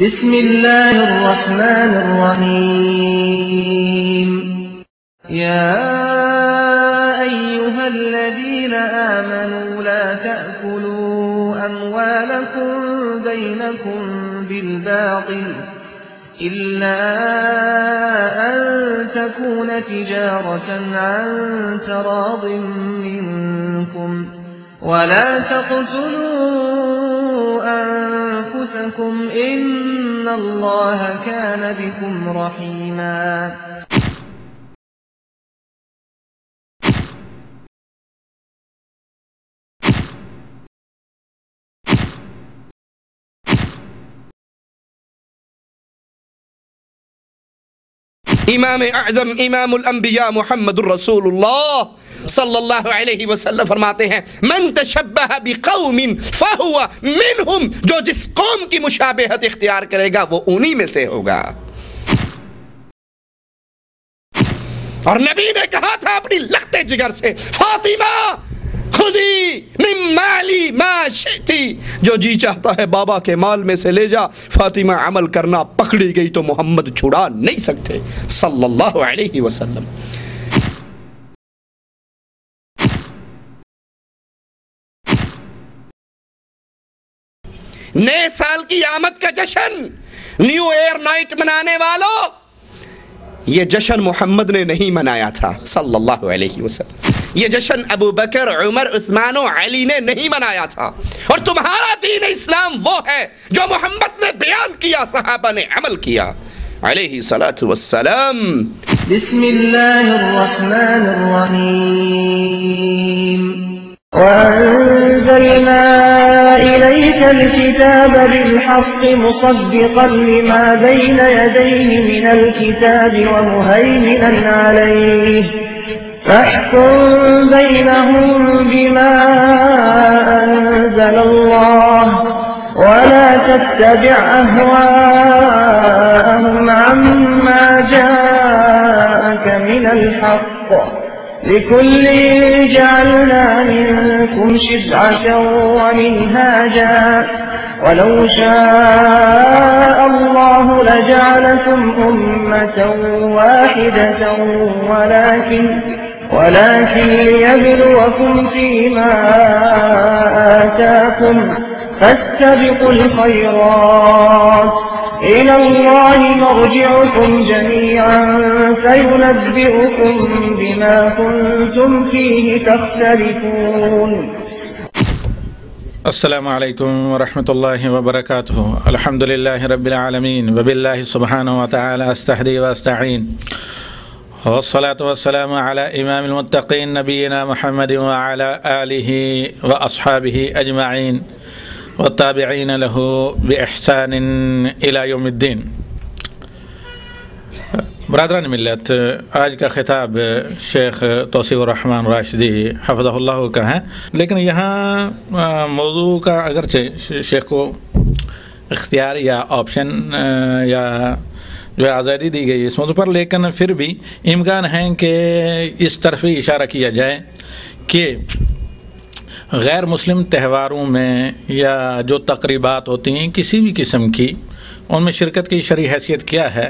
بسم الله الرحمن الرحيم يا أيها الذين آمنوا لا تأكلوا أموالكم بينكم بالباطل إلا أن تكون تجارة عن تراض منكم ولا تقتلوا أنفسكم إن الله كان بكم رحيما امام اعظم امام الانبیاء محمد الرسول اللہ صلی اللہ علیہ وسلم فرماتے ہیں من تشبہ بقوم فہو منہم، جو جس قوم کی مشابہت اختیار کرے گا وہ انہی میں سے ہوگا۔ اور نبی نے کہا تھا اپنی لخت جگر سے، فاطمہ خذی من مالی ما شئتی، جو جی چاہتا ہے بابا کے مال میں سے لے جا۔ فاطمہ عمل کرنا پکڑی گئی تو محمد چھڑا نہیں سکتے صلی اللہ علیہ وسلم۔ نئے سال کی آمد کا جشن، نیو ایئر نائٹ منانے والوں، یہ جشن محمد نے نہیں منایا تھا صلی اللہ علیہ وسلم۔ یہ جشن ابو بکر، عمر، عثمان و علی نے نہیں منایا تھا۔ اور تمہارا دین اسلام وہ ہے جو محمد نے بیان کیا، صحابہ نے عمل کیا علیہ الصلاۃ والسلام۔ بسم الله الرحمن الرحيم وأنزلنا إليك الكتاب بالحق مصدقا لما بين يديه من الكتاب ومهيمنا عليه فاحكم بينهم بما أنزل الله ولا تتبع أهواءهم عما جاءك من الحق لكل جعلنا منكم شرعة ومنهاجا ولو شاء الله لجعلكم أمة واحدة ولكن ليبلوكم فيما آتاكم فاستبقوا الخيرات إلى الله مرجعكم جميعا فينبئكم بما كنتم فيه تختلفون۔ السلام علیکم ورحمۃ اللہ وبرکاتہ۔ الحمد للہ رب العالمین وباللہ سبحانہ وتعالی استحدی واستعین والصلاة والسلام علی امام المتقین نبینا محمد وعلی آلہ واصحابہ اجمعین والتابعین له بإحسان إلى یوم الدین۔ برادران ملت، آج کا خطاب شیخ توصیف الرحمن راشدی حفظہ اللہ کا ہے، لیکن یہاں موضوع کا اگرچہ شیخ کو اختیار یا آپشن یا جو آزادی دی گئی اس موضوع پر، لیکن پھر بھی امکان ہے کہ اس طرف اشارہ کیا جائے کہ غیر مسلم تہواروں میں یا جو تقریبات ہوتی ہیں کسی بھی قسم کی، ان میں شرکت کی شرعی حیثیت کیا ہے۔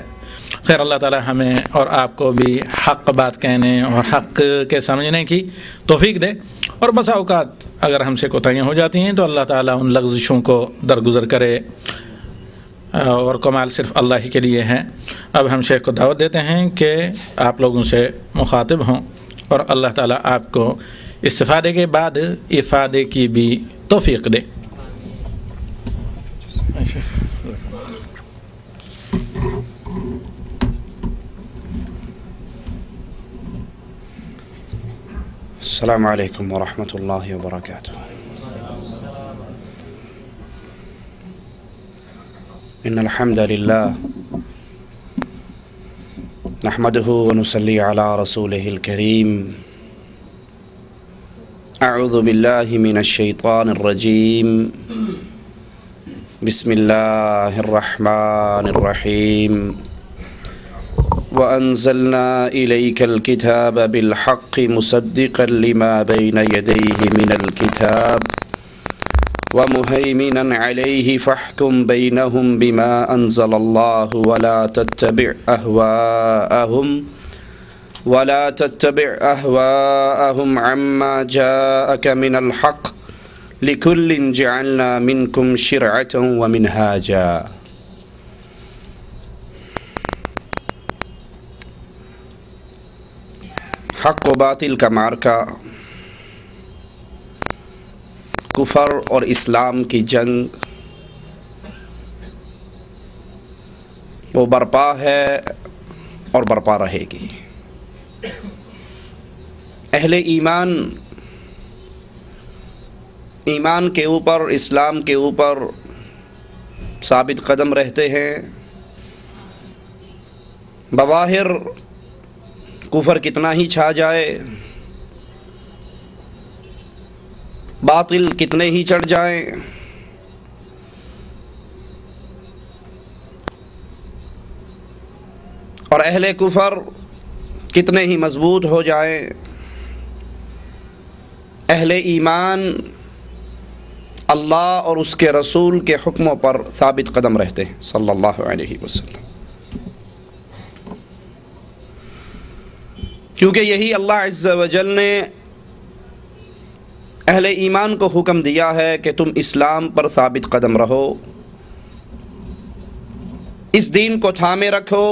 خیر اللہ تعالی ہمیں اور آپ کو بھی حق بات کہنے اور حق کے سمجھنے کی توفیق دے، اور بسا اوقات اگر ہم سے کوتاہیاں ہو جاتی ہیں تو اللہ تعالی ان لغزشوں کو درگزر کرے، اور کمال صرف اللہ ہی کے لیے ہے۔ اب ہم شیخ کو دعوت دیتے ہیں کہ آپ لوگوں سے مخاطب ہوں، اور اللہ تعالی آپ کو استفادے کے بعد افادے کی بھی توفیق دے۔ السلام علیکم ورحمۃ اللہ وبرکاتہ۔ ان الحمد للہ نحمده ونصلي على رسوله الكريم۔ اعوذ باللہ من الشیطان الرجیم، بسم اللہ الرحمن الرحیم۔ وأنزلنا إليك الكتاب بالحق مصدقا لما بين يديه من الكتاب ومهيمنا عليه فاحكم بينهم بما أنزل الله ولا تتبع أهواءهم عما جاءك من الحق لكل جعلنا منكم شرعة ومنهاجا. حق و باطل کا معرکہ، کفر اور اسلام کی جنگ وہ برپا ہے اور برپا رہے گی. اہل ایمان کے اوپر، اسلام کے اوپر ثابت قدم رہتے ہیں. بظاہر کفر کتنا ہی چھا جائے، باطل کتنے ہی چڑھ جائیں، اور اہل کفر کتنے ہی مضبوط ہو جائیں، اہل ایمان اللہ اور اس کے رسول کے حکموں پر ثابت قدم رہتے ہیں صلی اللہ علیہ وسلم. کیونکہ یہی اللہ عز و جل نے اہل ایمان کو حکم دیا ہے کہ تم اسلام پر ثابت قدم رہو، اس دین کو تھامے رکھو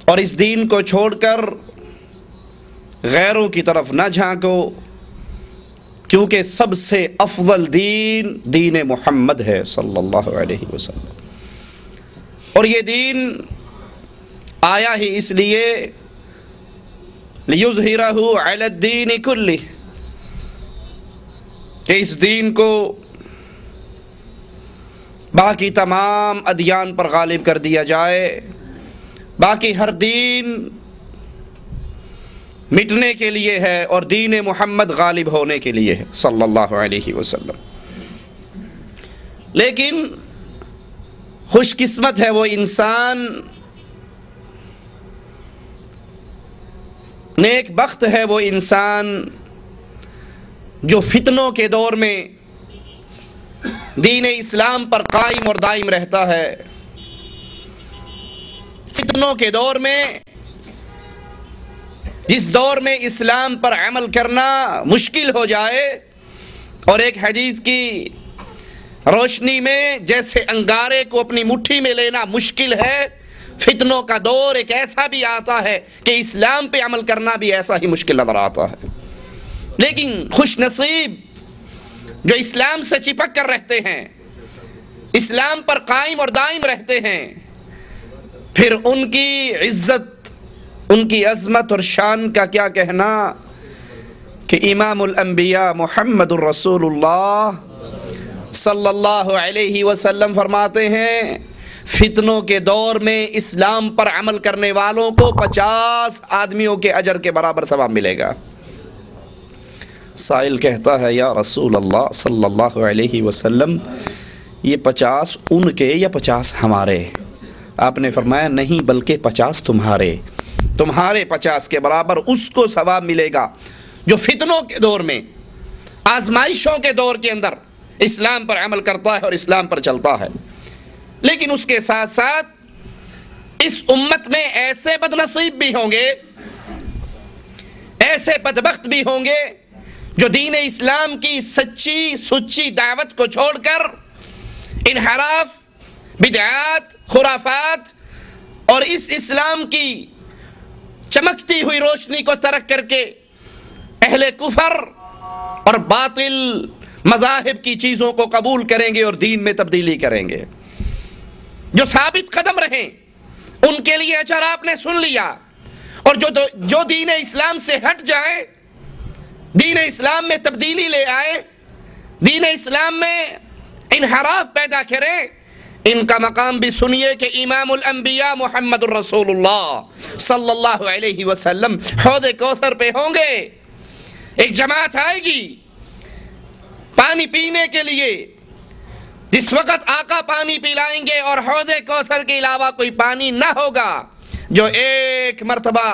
اور اس دین کو چھوڑ کر غیروں کی طرف نہ جھانکو، کیونکہ سب سے افضل دین محمد ہے صلی اللہ علیہ وسلم. اور یہ دین آیا ہی اس لیے لِيُظْهِرَهُ عَلَى الدِّينِ كُلِّهِ کہ اس دین کو باقی تمام ادیان پر غالب کر دیا جائے، باقی ہر دین مٹنے کے لیے ہے اور دین محمد غالب ہونے کے لیے ہے صلی اللہ علیہ وسلم. لیکن خوش قسمت ہے وہ انسان، نیک بخت ہے وہ انسان جو فتنوں کے دور میں دین اسلام پر قائم اور دائم رہتا ہے. فتنوں کے دور میں، جس دور میں اسلام پر عمل کرنا مشکل ہو جائے اور ایک حدیث کی روشنی میں جیسے انگارے کو اپنی مٹھی میں لینا مشکل ہے، فتنوں کا دور ایک ایسا بھی آتا ہے کہ اسلام پہ عمل کرنا بھی ایسا ہی مشکل نظر آتا ہے. لیکن خوش نصیب جو اسلام سے چپک کر رہتے ہیں، اسلام پر قائم اور دائم رہتے ہیں، پھر ان کی عزت، ان کی عظمت اور شان کا کیا کہنا کہ امام الانبیاء محمد الرسول اللہ صلی اللہ علیہ وسلم فرماتے ہیں فتنوں کے دور میں اسلام پر عمل کرنے والوں کو 50 آدمیوں کے اجر کے برابر ثواب ملے گا. سائل کہتا ہے یا رسول اللہ صلی اللہ علیہ وسلم یہ 50 ان کے یا 50 ہمارے؟ آپ نے فرمایا نہیں، بلکہ 50 تمہارے 50 کے برابر اس کو ثواب ملے گا جو فتنوں کے دور میں، آزمائشوں کے دور کے اندر اسلام پر عمل کرتا ہے اور اسلام پر چلتا ہے. لیکن اس کے ساتھ ساتھ اس امت میں ایسے بد نصیب بھی ہوں گے، ایسے بدبخت بھی ہوں گے جو دین اسلام کی سچی دعوت کو چھوڑ کر انحراف، بدعات، خرافات اور اس اسلام کی چمکتی ہوئی روشنی کو ترک کر کے اہل کفر اور باطل مذاہب کی چیزوں کو قبول کریں گے اور دین میں تبدیلی کریں گے. جو ثابت قدم رہیں ان کے لیے اجر آپ نے سن لیا، اور جو دین اسلام سے ہٹ جائے، دین اسلام میں تبدیلی لے آئے، دین اسلام میں انحراف پیدا کرے، ان کا مقام بھی سنیے کہ امام الانبیاء محمد الرسول اللہ صلی اللہ علیہ وسلم حوض کوثر پہ ہوں گے. ایک جماعت آئے گی پانی پینے کے لیے، جس وقت آقا پانی پلائیں گے اور حوض کوثر کے علاوہ کوئی پانی نہ ہوگا، جو ایک مرتبہ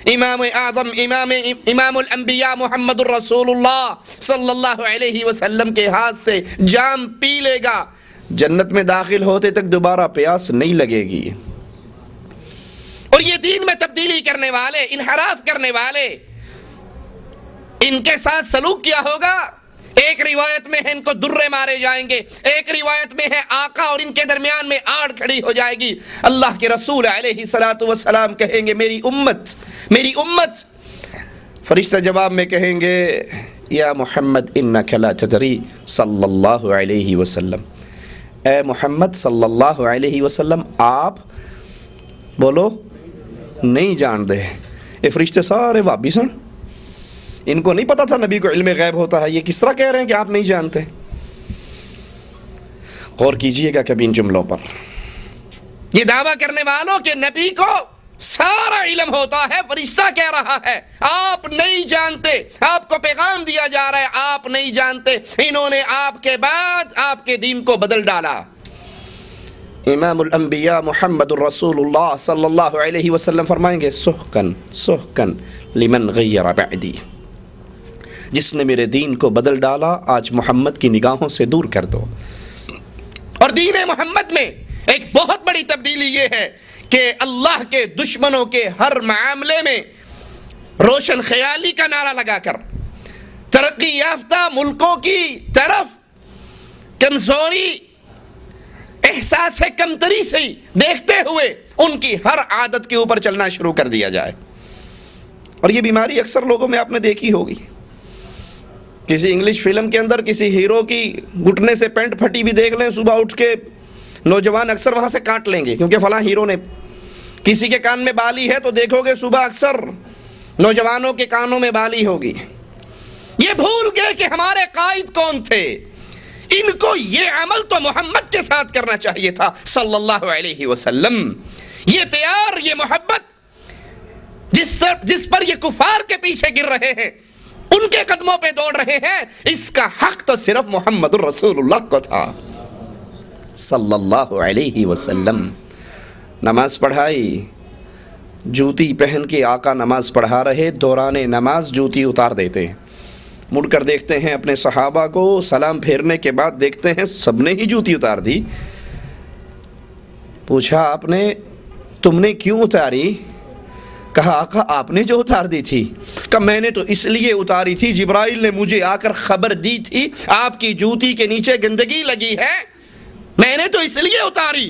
امام اعظم امام الانبیاء محمد الرسول اللہ صلی اللہ علیہ وسلم کے ہاتھ سے جام پی لے گا، جنت میں داخل ہوتے تک دوبارہ پیاس نہیں لگے گی۔ اور یہ دین میں تبدیلی کرنے والے، انحراف کرنے والے، ان کے ساتھ سلوک کیا ہوگا؟ ایک روایت میں ہے ان کو درے مارے جائیں گے، ایک روایت میں ہے آقا اور ان کے درمیان میں آڑ کھڑی ہو جائے گی۔ اللہ کے رسول علیہ الصلوۃ والسلام کہیں گے میری امت، میری امت۔ فرشتہ جواب میں کہیں گے یا محمد انک لا تدری صلی اللہ علیہ وسلم، اے محمد صلی اللہ علیہ وسلم آپ بولو نہیں جان دے۔ یہ فرشتے سارے وابی سن، ان کو نہیں پتا تھا نبی کو علم غیب ہوتا ہے، یہ کس طرح کہہ رہے ہیں کہ آپ نہیں جانتے؟ غور کیجئے گا کبھی ان جملوں پر۔ یہ دعویٰ کرنے والوں کہ نبی کو سارا علم ہوتا ہے، فرشتہ کہہ رہا ہے آپ نہیں جانتے، آپ کو پیغام دیا جا رہا ہے آپ نہیں جانتے، انہوں نے آپ کے بعد آپ کے دین کو بدل ڈالا۔ امام الانبیاء محمد الرسول اللہ صلی اللہ علیہ وسلم فرمائیں گے سحقن سحقن لمن غیر بعدی، جس نے میرے دین کو بدل ڈالا آج محمد کی نگاہوں سے دور کر دو۔ اور دین محمد میں ایک بہت بڑی تبدیلی یہ ہے کہ اللہ کے دشمنوں کے ہر معاملے میں روشن خیالی کا نعرہ لگا کر ترقی یافتہ ملکوں کی طرف کمزوری، احساس کمتری سے دیکھتے ہوئے ان کی ہر عادت کے اوپر چلنا شروع کر دیا جائے۔ اور یہ بیماری اکثر لوگوں میں آپ نے دیکھی ہوگی، کسی انگلش فلم کے اندر کسی ہیرو کی گھٹنے سے پینٹ پھٹی بھی دیکھ لیں، صبح اٹھ کے نوجوان اکثر وہاں سے کاٹ لیں گے کیونکہ فلاں ہیرو نے۔ کسی کے کان میں بالی ہے تو دیکھو گے صبح اکثر نوجوانوں کے کانوں میں بالی ہوگی۔ یہ بھول گئے کہ ہمارے قائد کون تھے، ان کو یہ عمل تو محمد کے ساتھ کرنا چاہیے تھا صلی اللہ علیہ وسلم۔ یہ پیار، یہ محبت جس پر یہ کفار کے پیچھے گر رہے ہیں، ان کے قدموں پہ دوڑ رہے ہیں، اس کا حق تو صرف محمد الرسول اللہ کو تھا صلی اللہ علیہ وسلم۔ نماز پڑھائی، جوتی پہن کے آقا نماز پڑھا رہے، دوران نماز جوتی اتار دیتے، مڑ کر دیکھتے ہیں اپنے صحابہ کو، سلام پھیرنے کے بعد دیکھتے ہیں سب نے ہی جوتی اتار دی۔ پوچھا آپ نے تم نے کیوں اتاری؟ کہا آقا آپ نے جو اتار دی تھی۔ کہا میں نے تو اس لیے اتاری تھی، جبرائیل نے مجھے آ کر خبر دی تھی آپ کی جوتی کے نیچے گندگی لگی ہے، میں نے تو اس لیے اتاری۔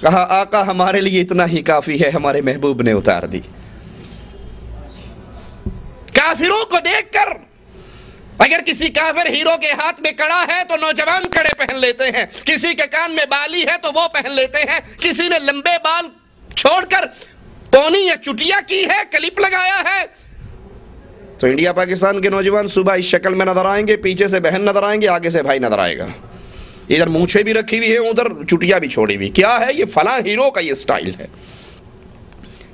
کہا آقا ہمارے لیے اتنا ہی کافی ہے، ہمارے محبوب نے اتار دی۔ کافروں کو دیکھ کر اگر کسی کافر ہیرو کے ہاتھ میں کڑا ہے تو نوجوان کڑے پہن لیتے ہیں، کسی کے کان میں بالی ہے تو وہ پہن لیتے ہیں، کسی نے لمبے بال چھوڑ کر پونی یا چٹیا کی ہے، کلپ لگایا ہے، تو انڈیا پاکستان کے نوجوان صبح اس شکل میں نظر آئیں گے، پیچھے سے بہن نظر آئیں گے، آگے سے بھائی نظر آئے گا، ادھر مونچھیں بھی رکھی ہوئی ہے، ادھر چٹیا بھی چھوڑی ہوئی۔ کیا ہے یہ؟ فلاں ہیرو کا یہ سٹائل ہے۔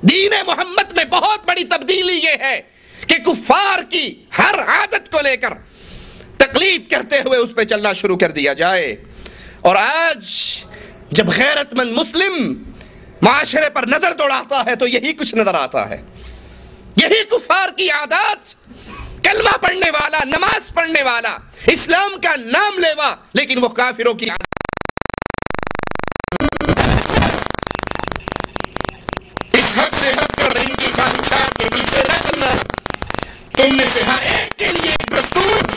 دین محمد میں بہت بڑی تبدیلی یہ ہے کہ کفار کی ہر عادت کو لے کر تقلید کرتے ہوئے اس پہ چلنا شروع کر دیا جائے۔ اور آج جب غیرت مند مسلم معاشرے پر نظر دوڑاتا ہے تو یہی کچھ نظر آتا ہے، یہی کفار کی عادات، کلمہ پڑھنے والا، نماز پڑھنے والا، اسلام کا نام لیوا، لیکن وہ کافروں کی عادات۔ اس حد سے ہٹ کر ان کی خواہشات کے پیچھے نہ چلنا، تم میں سے ہر ایک کے لیے ایک دستور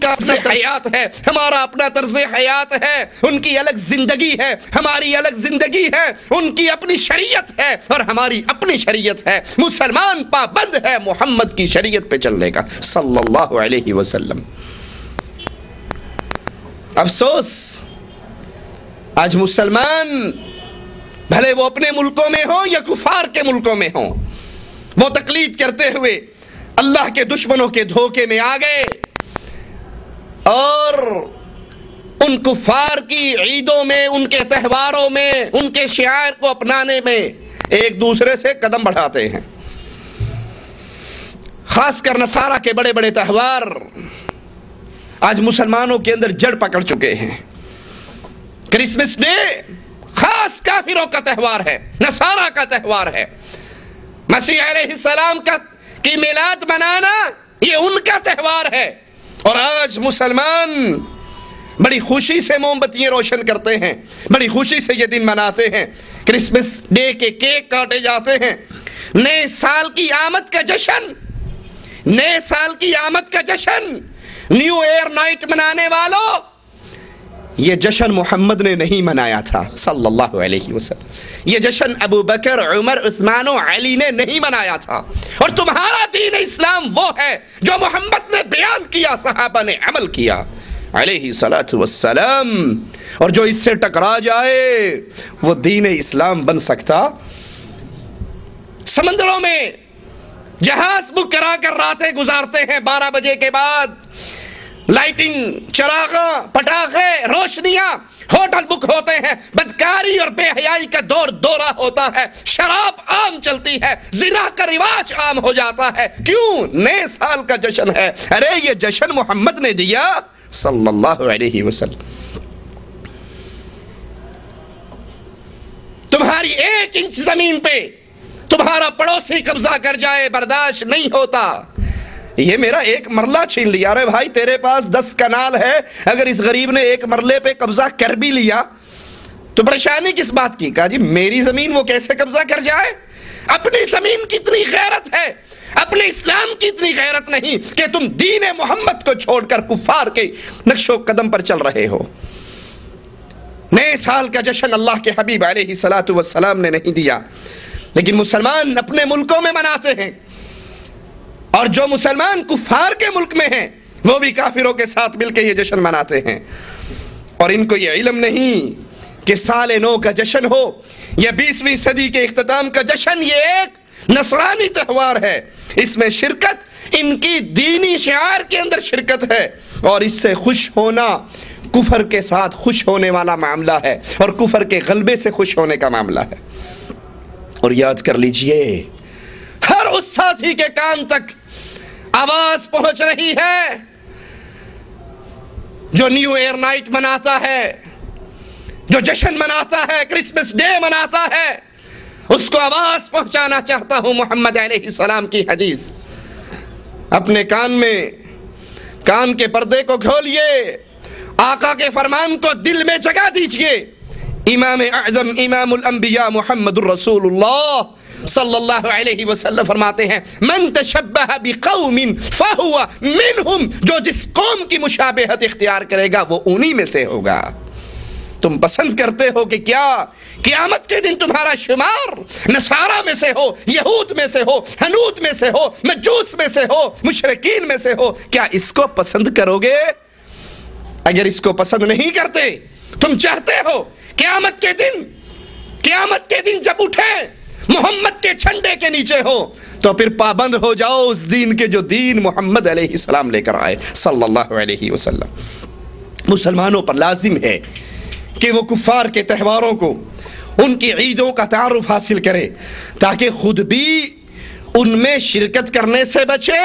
اپنا حیات ہے، ہمارا اپنا طرز حیات ہے، ان کی الگ زندگی ہے، ہماری الگ زندگی ہے، ان کی اپنی شریعت ہے اور ہماری اپنی شریعت ہے۔ مسلمان پابند ہے محمد کی شریعت پہ چلنے کا صلی اللہ علیہ وسلم۔ افسوس آج مسلمان بھلے وہ اپنے ملکوں میں ہوں یا کفار کے ملکوں میں ہوں، وہ تقلید کرتے ہوئے اللہ کے دشمنوں کے دھوکے میں آ گئے اور ان کفار کی عیدوں میں، ان کے تہواروں میں، ان کے شعائر کو اپنانے میں ایک دوسرے سے قدم بڑھاتے ہیں۔ خاص کر نصارہ کے بڑے بڑے تہوار آج مسلمانوں کے اندر جڑ پکڑ چکے ہیں۔ کرسمس ڈے کافروں کا تہوار ہے، نصارہ کا تہوار ہے۔ مسیح علیہ السلام کی میلاد منانا یہ ان کا تہوار ہے، اور آج مسلمان بڑی خوشی سے موم بتیاں روشن کرتے ہیں، بڑی خوشی سے یہ دن مناتے ہیں۔ کرسمس ڈے کے کیک کاٹے جاتے ہیں، نئے سال کی آمد کا جشن، نئے سال کی آمد کا جشن، نیو ایئر نائٹ منانے والوں، یہ جشن محمد نے نہیں منایا تھا صلی اللہ علیہ وسلم، یہ جشن ابو بکر، عمر، عثمان و علی نے نہیں منایا تھا، اور تمہارا دین اسلام وہ ہے جو محمد نے بیان کیا، صحابہ نے عمل کیا علیہ الصلاۃ والسلام، اور جو اس سے ٹکرا جائے وہ دین اسلام بن سکتا؟ سمندروں میں جہاز بک کرا کر راتیں گزارتے ہیں، 12 بجے کے بعد لائٹنگ، چراغاں، پٹاخے، روشنیاں، ہوٹل بک ہوتے ہیں، بدکاری اور بے حیائی کا دورہ ہوتا ہے، شراب عام چلتی ہے، زنا کا رواج عام ہو جاتا ہے۔ کیوں؟ نئے سال کا جشن ہے۔ ارے یہ جشن محمد نے دیا صلی اللہ علیہ وسلم۔ تمہاری 1 انچ زمین پہ تمہارا پڑوسی قبضہ کر جائے برداشت نہیں ہوتا۔ یہ میرا 1 مرلہ چھین لیا، ارے بھائی تیرے پاس 10 کنال ہے، اگر اس غریب نے 1 مرلے پہ قبضہ کر بھی لیا تو پریشانی کس بات کی؟ کہا جی میری زمین وہ کیسے قبضہ کر جائے؟ اپنی زمین کی اتنی غیرت ہے، اپنے اسلام کی اتنی غیرت نہیں کہ تم دین محمد کو چھوڑ کر کفار کے نقش و قدم پر چل رہے ہو۔ نئے سال کا جشن اللہ کے حبیب علیہ الصلاۃ والسلام نے نہیں دیا، لیکن مسلمان اپنے ملکوں میں مناتے ہیں، اور جو مسلمان کفار کے ملک میں ہیں وہ بھی کافروں کے ساتھ مل کے یہ جشن مناتے ہیں، اور ان کو یہ علم نہیں کہ سال نو کا جشن ہو یا 20ویں صدی کے اختتام کا جشن، یہ ایک نصرانی تہوار ہے، اس میں شرکت ان کی دینی شعار کے اندر شرکت ہے، اور اس سے خوش ہونا کفر کے ساتھ خوش ہونے والا معاملہ ہے، اور کفر کے غلبے سے خوش ہونے کا معاملہ ہے۔ اور یاد کر لیجئے ہر اس ساتھی کے کان تک آواز پہنچ رہی ہے جو نیو ایئر نائٹ مناتا ہے، جو جشن مناتا ہے، کرسمس ڈے مناتا ہے، اس کو آواز پہنچانا چاہتا ہوں محمد علیہ السلام کی حدیث۔ اپنے کان کے پردے کو کھولیے، آقا کے فرمان کو دل میں جگہ دیجئے۔ امام اعظم امام الانبیاء محمد الرسول اللہ صلی اللہ علیہ وسلم فرماتے ہیں من تشبہ بقوم فہو منہم، جو جس قوم کی مشابہت اختیار کرے گا وہ انہی میں سے ہوگا۔ تم پسند کرتے ہو کہ کیا قیامت کے دن تمہارا شمار نصارہ میں سے ہو، یہود میں سے ہو، ہنود میں سے ہو، مجوس میں سے ہو، مشرکین میں سے ہو؟ کیا اس کو پسند کرو گے؟ اگر اس کو پسند نہیں کرتے، تم چاہتے ہو قیامت کے دن جب اٹھے محمد کے جھنڈے کے نیچے ہو، تو پھر پابند ہو جاؤ اس دین کے جو دین محمد علیہ السلام لے کر آئے صلی اللہ علیہ وسلم۔ مسلمانوں پر لازم ہے کہ وہ کفار کے تہواروں کو، ان کی عیدوں کا تعارف حاصل کرے، تاکہ خود بھی ان میں شرکت کرنے سے بچے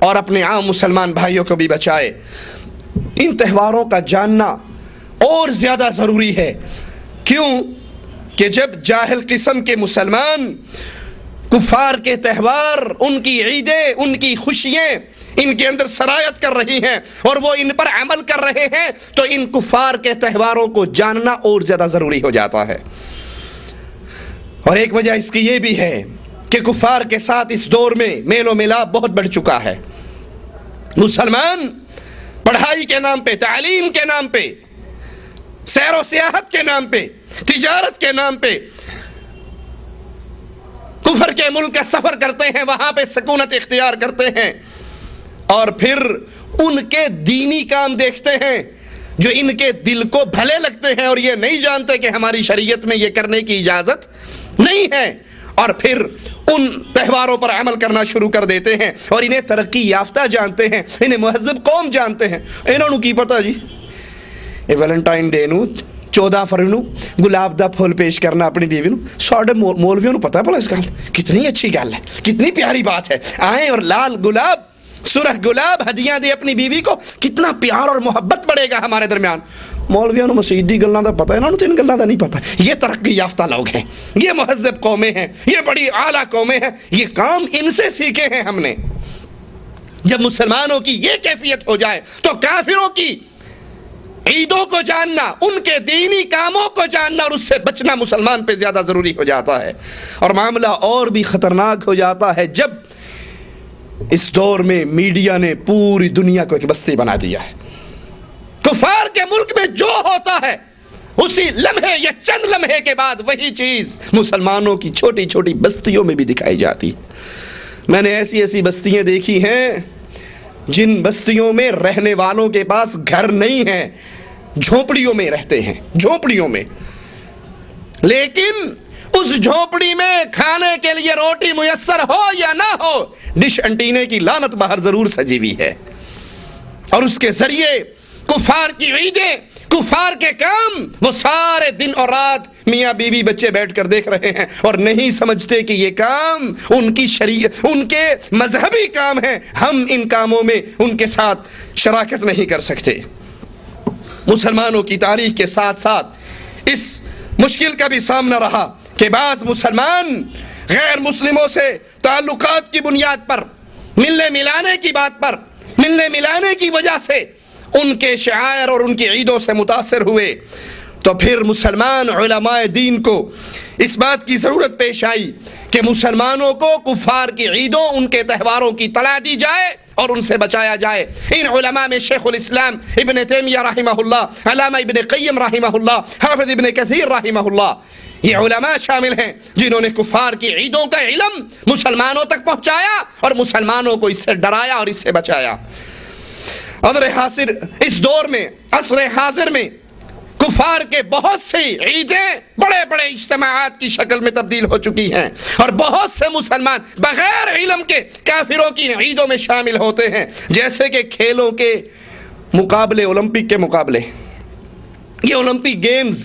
اور اپنے عام مسلمان بھائیوں کو بھی بچائے۔ ان تہواروں کا جاننا اور زیادہ ضروری ہے۔ کیوں کہ جب جاہل قسم کے مسلمان کفار کے تہوار، ان کی عیدیں، ان کی خوشیاں ان کے اندر سرایت کر رہی ہیں اور وہ ان پر عمل کر رہے ہیں، تو ان کفار کے تہواروں کو جاننا اور زیادہ ضروری ہو جاتا ہے۔ اور ایک وجہ اس کی یہ بھی ہے کہ کفار کے ساتھ اس دور میں میل و ملاپ بہت بڑھ چکا ہے۔ مسلمان پڑھائی کے نام پہ، تعلیم کے نام پہ، سیر و سیاحت کے نام پہ، تجارت کے نام پہ کفر کے ملک کا سفر کرتے ہیں، وہاں پہ سکونت اختیار کرتے ہیں، اور پھر ان کے دینی کام دیکھتے ہیں جو ان کے دل کو بھلے لگتے ہیں، اور یہ نہیں جانتے کہ ہماری شریعت میں یہ کرنے کی اجازت نہیں ہے، اور پھر ان تہواروں پر عمل کرنا شروع کر دیتے ہیں، اور انہیں ترقی یافتہ جانتے ہیں، انہیں مہذب قوم جانتے ہیں۔ انہوں کی پتہ جی ویلنٹائن ڈے نو 14 فروری نو گلاب دا پھول پیش کرنا اپنی بیوی نو، ساڈے مولویوں نو پتہ ہے بھلا اس گل، کتنی اچھی گل ہے، کتنی پیاری بات ہے۔ آئیں اور لال گلاب، سرخ گلاب ہدیاں دے اپنی بیوی کو، کتنا پیار اور محبت بڑھے گا ہمارے درمیان۔ مولویوں نو مسیح دی گلاں دا پتہ ہے، انہاں نوں تے ان گلاں دا نہیں پتہ. یہ ترقی یافتہ لوگ ہیں، یہ مہذب قومیں ہیں، یہ بڑی اعلیٰ قومیں ہیں. یہ کام ان سے سیکھے ہیں ہم نے. جب مسلمانوں کی یہ کیفیت ہو جائے تو کافروں کی عیدوں کو جاننا، ان کے دینی کاموں کو جاننا اور اس سے بچنا مسلمان پہ زیادہ ضروری ہو جاتا ہے. اور معاملہ اور بھی خطرناک ہو جاتا ہے جب اس دور میں میڈیا نے پوری دنیا کو ایک بستی بنا دیا ہے. کفار کے ملک میں جو ہوتا ہے اسی لمحے یا چند لمحے کے بعد وہی چیز مسلمانوں کی چھوٹی چھوٹی بستیوں میں بھی دکھائی جاتی. میں نے ایسی ایسی بستیاں دیکھی ہیں جن بستیوں میں رہنے والوں کے پاس گھر نہیں ہے، جھونپڑیوں میں رہتے ہیں، جھونپڑیوں میں. لیکن اس جھونپڑی میں کھانے کے لیے روٹی میسر ہو یا نہ ہو، ڈش انٹینے کی لعنت باہر ضرور سجی ہوئی ہے. اور اس کے ذریعے کفار کی عیدیں، کفار کے کام وہ سارے دن اور رات میاں بیوی بچے بیٹھ کر دیکھ رہے ہیں اور نہیں سمجھتے کہ یہ کام ان کی شریعت، ان کے مذہبی کام ہیں. ہم ان کاموں میں ان کے ساتھ شراکت نہیں کر سکتے. مسلمانوں کی تاریخ کے ساتھ ساتھ اس مشکل کا بھی سامنا رہا کہ بعض مسلمان غیر مسلموں سے تعلقات کی بنیاد پر، ملنے ملانے کی بات پر، ملنے ملانے کی وجہ سے ان کے شعائر اور ان کی عیدوں سے متاثر ہوئے. تو پھر مسلمان علماء دین کو اس بات کی ضرورت پیش آئی کہ مسلمانوں کو کفار کی عیدوں، ان کے تہواروں کی اطلاع دی جائے اور ان سے بچایا جائے. ان علماء میں شیخ الاسلام ابن تیمیہ رحمہ اللہ، علامہ ابن قیم رحمہ اللہ، حافظ ابن کثیر رحمہ اللہ، یہ علماء شامل ہیں جنہوں نے کفار کی عیدوں کا علم مسلمانوں تک پہنچایا اور مسلمانوں کو اس سے ڈرایا اور اس سے بچایا. اس دور میں، عصر حاضر میں کفار کے بہت سی عیدیں بڑے بڑے اجتماعات کی شکل میں تبدیل ہو چکی ہیں اور بہت سے مسلمان بغیر علم کے کافروں کی عیدوں میں شامل ہوتے ہیں. جیسے کہ کھیلوں کے مقابلے، اولمپک کے مقابلے، یہ اولمپک گیمز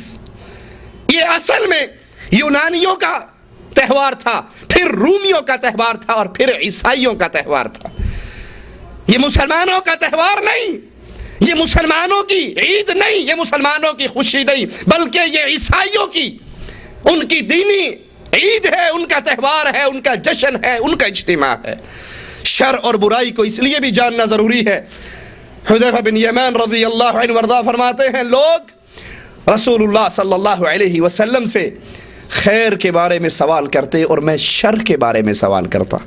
یہ اصل میں یونانیوں کا تہوار تھا، پھر رومیوں کا تہوار تھا اور پھر عیسائیوں کا تہوار تھا. یہ مسلمانوں کا تہوار نہیں، یہ مسلمانوں کی عید نہیں، یہ مسلمانوں کی خوشی نہیں، بلکہ یہ عیسائیوں کی، ان کی دینی عید ہے، ان کا تہوار ہے، ان کا جشن ہے، ان کا اجتماع ہے. شر اور برائی کو اس لیے بھی جاننا ضروری ہے. حذیفہ بن یمان رضی اللہ عنہ وارضاہ فرماتے ہیں، لوگ رسول اللہ صلی اللہ علیہ وسلم سے خیر کے بارے میں سوال کرتے اور میں شر کے بارے میں سوال کرتا.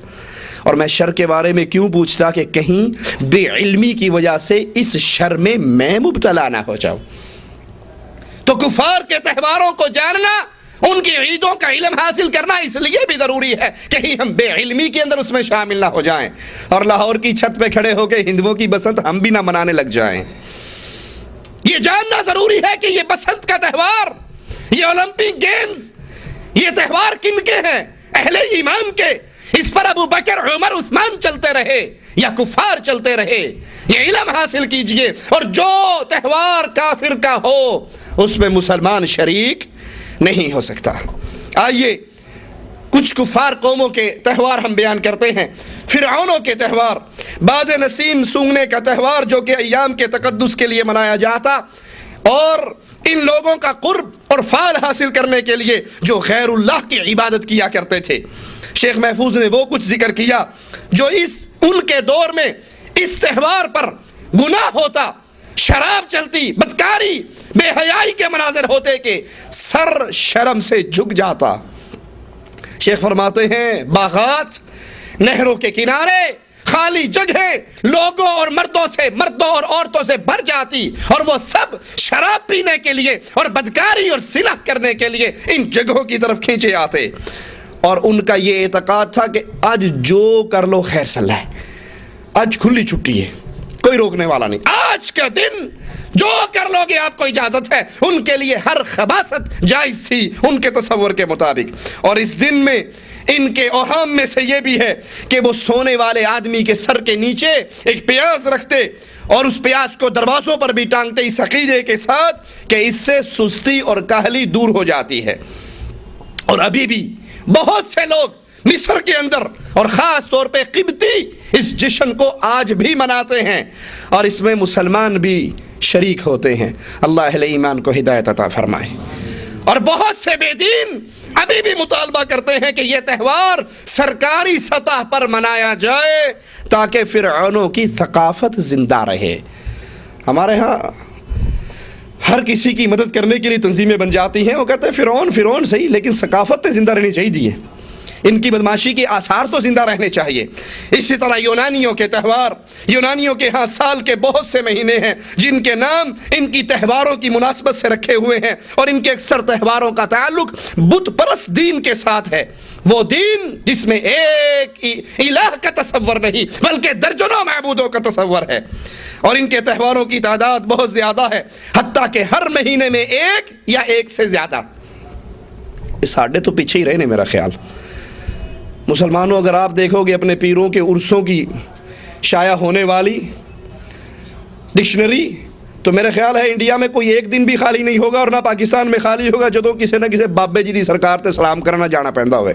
اور میں شر کے بارے میں کیوں پوچھتا کہ کہیں بے علمی کی وجہ سے اس شر میں مبتلا نہ ہو جاؤں. تو کفار کے تہواروں کو جاننا، ان کی عیدوں کا علم حاصل کرنا اس لیے بھی ضروری ہے کہیں ہم بے علمی کے اندر اس میں شامل نہ ہو جائیں اور لاہور کی چھت پہ کھڑے ہو کے ہندوؤں کی بسنت ہم بھی نہ منانے لگ جائیں. یہ جاننا ضروری ہے کہ یہ بسنت کا تہوار، یہ اولمپک گیمز، یہ تہوار کن کے ہیں؟ اہل ایمان کے. اس پر ابو بکر، عمر، عثمان چلتے رہے یا کفار چلتے رہے؟ یہ علم حاصل کیجئے. اور جو تہوار کافر کا ہو اس میں مسلمان شریک نہیں ہو سکتا. آئیے کچھ کفار قوموں کے تہوار ہم بیان کرتے ہیں. فرعونوں کے تہوار، باد نسیم سونگنے کا تہوار جو کہ ایام کے تقدس کے لیے منایا جاتا اور ان لوگوں کا قرب اور فال حاصل کرنے کے لیے جو غیر اللہ کی عبادت کیا کرتے تھے. شیخ محفوظ نے وہ کچھ ذکر کیا جو ان کے دور میں اس تہوار پر گناہ ہوتا، شراب چلتی، بدکاری، بے حیائی کے مناظر ہوتے کہ سر شرم سے جھک جاتا. شیخ فرماتے ہیں باغات، نہروں کے کنارے، خالی جگہیں لوگوں اور مردوں اور عورتوں سے بھر جاتی اور وہ سب شراب پینے کے لیے اور بدکاری اور صلح کرنے کے لیے ان جگہوں کی طرف کھینچے آتے. اور ان کا یہ اعتقاد تھا کہ آج جو کر لو خیر صلاح ہے، آج کھلی چھٹی ہے، کوئی روکنے والا نہیں، آج کا دن جو کر لو گے آپ کو اجازت ہے. ان کے لیے ہر خباثت جائز تھی ان کے تصور کے مطابق. اور اس دن میں ان کے اوہام میں سے یہ بھی ہے کہ وہ سونے والے آدمی کے سر کے نیچے ایک پیاز رکھتے اور اس پیاز کو دروازوں پر بھی ٹانگتے اس عقیدے کے ساتھ کہ اس سے سستی اور کاہلی دور ہو جاتی ہے. اور ابھی بھی بہت سے لوگ مصر کے اندر اور خاص طور پہ قبطی اس جشن کو آج بھی مناتے ہیں اور اس میں مسلمان بھی شریک ہوتے ہیں. اللہ اہل ایمان کو ہدایت عطا فرمائے. اور بہت سے بے دین ابھی بھی مطالبہ کرتے ہیں کہ یہ تہوار سرکاری سطح پر منایا جائے تاکہ فرعونوں کی ثقافت زندہ رہے. ہمارے ہاں ہر کسی کی مدد کرنے کے لیے تنظیمیں بن جاتی ہیں. وہ کہتے ہیں فرعون صحیح لیکن ثقافت زندہ رہنی چاہیے, ان کی بدماشی کے آثار تو زندہ رہنے چاہیے. اسی طرح یونانیوں کے تہوار, یونانیوں کے ہاں سال کے بہت سے مہینے ہیں جن کے نام ان کی تہواروں کی مناسبت سے رکھے ہوئے ہیں, اور ان کے اکثر تہواروں کا تعلق بت پرست دین کے ساتھ ہے. وہ دین جس میں ایک الہ کا تصور نہیں بلکہ درجنوں معبودوں کا تصور ہے, اور ان کے تہواروں کی تعداد بہت زیادہ ہے, حتیٰ کہ ہر مہینے میں ایک یا ایک سے زیادہ. ساڑھے تو پیچھے ہی رہے نے میرا خیال. مسلمانوں اگر آپ دیکھو گے اپنے پیروں کے عرسوں کی شائع ہونے والی ڈکشنری تو میرے خیال ہے انڈیا میں کوئی ایک دن بھی خالی نہیں ہوگا, اور نہ پاکستان میں خالی ہوگا جدوں کسی نہ کسی بابے جی دی سرکار تے سلام کرنا جانا پہندا ہوئے.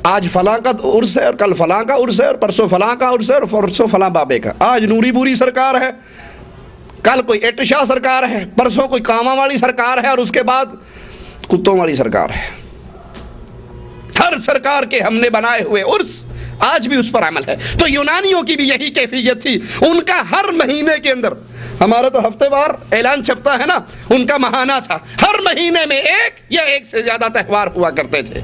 آج فلاں کا عرس ہے اور کل فلاں کا عرس ہے اور پرسوں فلاں کا عرس ہے اور پرسوں فلاں بابے کا. آج نوری بوری سرکار ہے, کل کوئی ایٹ شاہ سرکار ہے, پرسوں کوئی کاما والی سرکار ہے, اور اس کے بعد کتوں والی سرکار ہے. ہر سرکار کے ہم نے بنائے ہوئے عرس آج بھی اس پر عمل ہے. تو یونانیوں کی بھی یہی کیفیت تھی. ان کا ہر مہینے کے اندر, ہمارا تو ہفتے وار اعلان چھپتا ہے نا, ان کا ماہانہ تھا. ہر مہینے میں ایک یا ایک سے زیادہ تہوار ہوا کرتے تھے,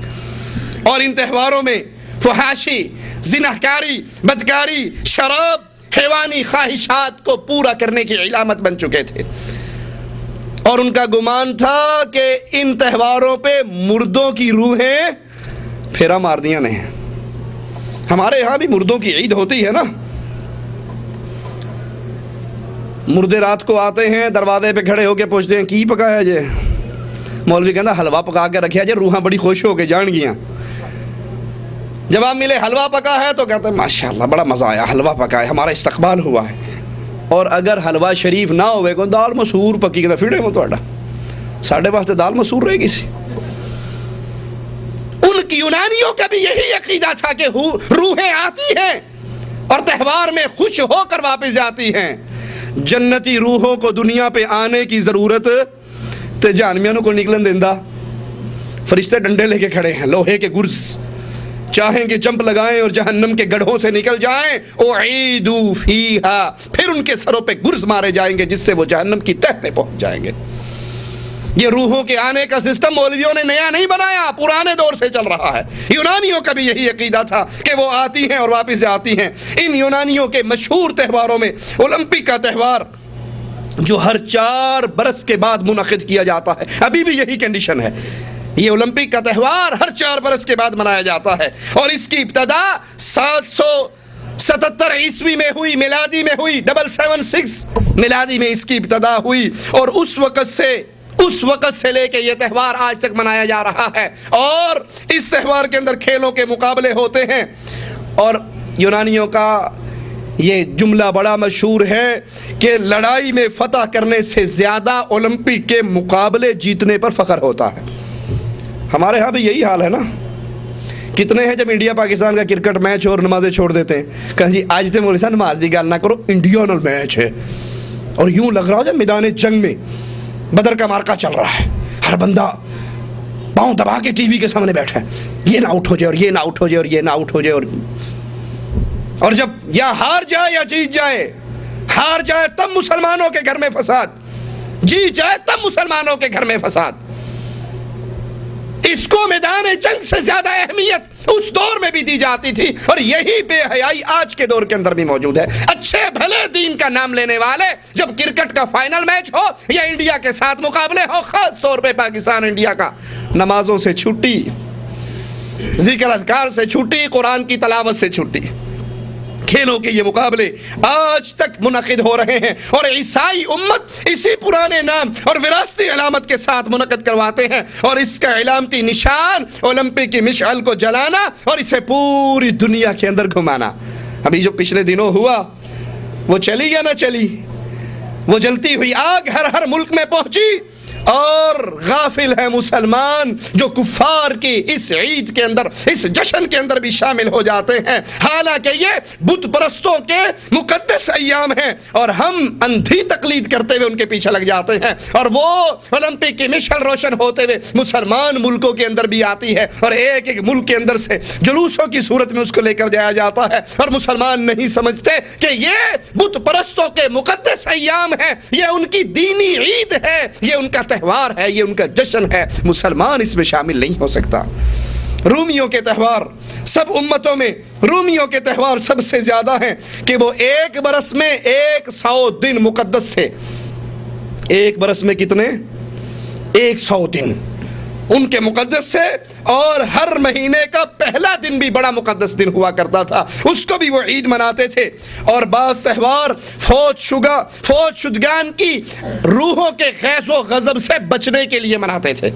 اور ان تہواروں میں فحاشی, زناکاری, بدکاری, شراب, حیوانی خواہشات کو پورا کرنے کی علامت بن چکے تھے. اور ان کا گمان تھا کہ ان تہواروں پہ مردوں کی روحیں پھیرا مار دیا نے. ہمارے یہاں بھی مردوں کی عید ہوتی ہے نا, مردے رات کو آتے ہیں دروازے پہ کھڑے ہو کے پوچھتے ہیں کی پکایا جے, مولوی کہندا حلوہ پکا کے رکھیا جے, روحاں بڑی خوش ہو کے جان گیاں. جواب ملے حلوہ پکا ہے تو کہتے ہیں ماشاءاللہ بڑا مزہ آیا, حلوہ پکا ہے, ہمارا استقبال ہوا ہے. اور اگر حلوہ شریف نہ ہوئے کو دال مسور پکی کہتا پھڑے ہو تہاڈا, ساڈے واسطے دال مسور رہے گی سی. ان کی یونانیوں کا بھی یہی عقیدہ تھا کہ روحیں آتی ہیں اور تہوار میں خوش ہو کر واپس جاتی ہیں. جنتی روحوں کو دنیا پہ آنے کی ضرورت تے جہنمیوں کو نکلن دیندا. فرشتے ڈنڈے لے کے کھڑے ہیں, لوہے کے گرز, چاہیں کہ جمپ لگائیں اور جہنم کے گڑھوں سے نکل جائیں. اعیدوا فیہا, پھر ان کے سروں پہ گرز مارے جائیں گے جس سے وہ جہنم کی تہہ میں پہنچ جائیں گے. یہ روحوں کے آنے کا سسٹم مولویوں نے نیا نہیں بنایا, پرانے دور سے چل رہا ہے. یونانیوں کا بھی یہی عقیدہ تھا کہ وہ آتی ہیں اور واپس جاتی ہیں. ان یونانیوں کے مشہور تہواروں میں اولمپک کا تہوار جو ہر 4 برس کے بعد منعقد کیا جاتا ہے, ابھی بھی یہی کنڈیشن ہے. یہ اولمپک کا تہوار ہر 4 برس کے بعد منایا جاتا ہے, اور اس کی ابتدا 777 عیسوی میں ہوئی, میلادی میں ہوئی, 776 میلادی میں اس کی ابتدا ہوئی, اور اس وقت سے لے کے یہ تہوار آج تک منایا جا رہا ہے. اور اس تہوار کے اندر کھیلوں کے مقابلے ہوتے ہیں, اور یونانیوں کا یہ جملہ بڑا مشہور ہے کہ لڑائی میں فتح کرنے سے زیادہ اولمپک کے مقابلے جیتنے پر فخر ہوتا ہے. ہمارے ہاں بھی یہی حال ہے نا. کتنے ہیں جب انڈیا پاکستان کا کرکٹ میچ اور نمازیں چھوڑ دیتے ہیں, کہ جی آج تے مولوی صاحب نماز دی گل نہ کرو, انڈیا نال میچ ہے, اور یوں لگ رہا ہو جب میدان جنگ میں بدر کا مارکا چل رہا ہے. ہر بندہ پاؤں دبا کے ٹی وی کے سامنے بیٹھا ہے, یہ نہ آؤٹ ہو جائے اور یہ نہ آؤٹ ہو جائے اور یہ نہ آؤٹ ہو جائے. اور جب یا ہار جائے یا جیت جائے, ہار جائے تب مسلمانوں کے گھر میں فساد, جیت جائے تب مسلمانوں کے گھر میں فساد. اس کو میدان جنگ سے زیادہ اہمیت اس دور میں بھی دی جاتی تھی, اور یہی بے حیائی آج کے دور کے اندر بھی موجود ہے. اچھے بھلے دین کا نام لینے والے جب کرکٹ کا فائنل میچ ہو یا انڈیا کے ساتھ مقابلے ہو, خاص طور پہ پاکستان انڈیا کا, نمازوں سے چھٹی, ذکر اذکار سے چھٹی, قرآن کی تلاوت سے چھٹی, کھیلوں کے یہ مقابلے آج تک منعقد ہو رہے ہیں. اور عیسائی امت اسی پرانے نام اور وراثتی علامت کے ساتھ منعقد کرواتے ہیں, اور اس کا علامتی نشان اولمپک کی مشعل کو جلانا اور اسے پوری دنیا کے اندر گھمانا. ابھی جو پچھلے دنوں ہوا وہ چلی یا نہ چلی, وہ جلتی ہوئی آگ ہر ملک میں پہنچی, اور غافل ہے مسلمان جو کفار کی اس عید کے اندر، اس جشن کے اندر بھی شامل ہو جاتے ہیں، حالانکہ یہ بت پرستوں کے مقدس ایام ہیں، اور ہم اندھی تقلید کرتے ہوئے ان کے پیچھے لگ جاتے ہیں، اور وہ اولمپک کی مشعل روشن ہوتے ہوئے مسلمان ملکوں کے اندر بھی آتی ہے، اور ایک ایک ملک کے اندر سے جلوسوں کی صورت میں اس کو لے کر جایا جاتا ہے، اور مسلمان نہیں سمجھتے کہ یہ بت پرستوں کے مقدس ایام ہیں، یہ ان کی دینی عید ہے، یہ ان کا تہوار ہے، یہ ان کا جشن ہے، مسلمان اس میں شامل نہیں ہو سکتا۔ رومیوں کے تہوار، سب امتوں میں رومیوں کے تہوار سب سے زیادہ ہیں کہ وہ ایک برس میں 100 دن مقدس تھے۔ ایک برس میں کتنے؟ 100 دن ان کے مقدس تھے، اور ہر مہینے کا پہلا دن بھی بڑا مقدس دن ہوا کرتا تھا، اس کو بھی وہ عید مناتے تھے۔ اور بعض تہوار فوت شدگان کی روحوں کے غیظ و غضب سے بچنے کے لیے مناتے تھے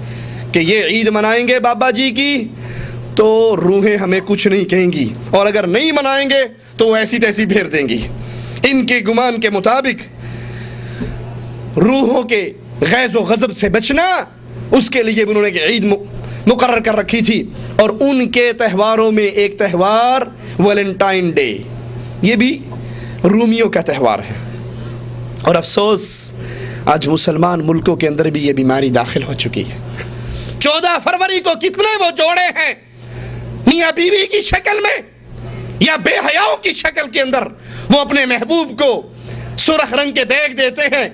کہ یہ عید منائیں گے بابا جی کی تو روحیں ہمیں کچھ نہیں کہیں گی، اور اگر نہیں منائیں گے تو وہ ایسی تیسی پھیر دیں گی۔ ان کے گمان کے مطابق روحوں کے غیظ و غضب سے بچنا، اس کے لیے انہوں نے عید مقرر کر رکھی تھی۔ اور ان کے تہواروں میں ایک تہوار ویلنٹائن ڈے، یہ بھی رومیوں کا تہوار ہے۔ اور افسوس آج مسلمان ملکوں کے اندر بھی یہ بیماری داخل ہو چکی ہے۔ 14 فروری کو کتنے وہ جوڑے ہیں میاں بیوی کی شکل میں یا بے حیاؤں کی شکل کے اندر، وہ اپنے محبوب کو سرخ رنگ کے بیگ دیتے ہیں،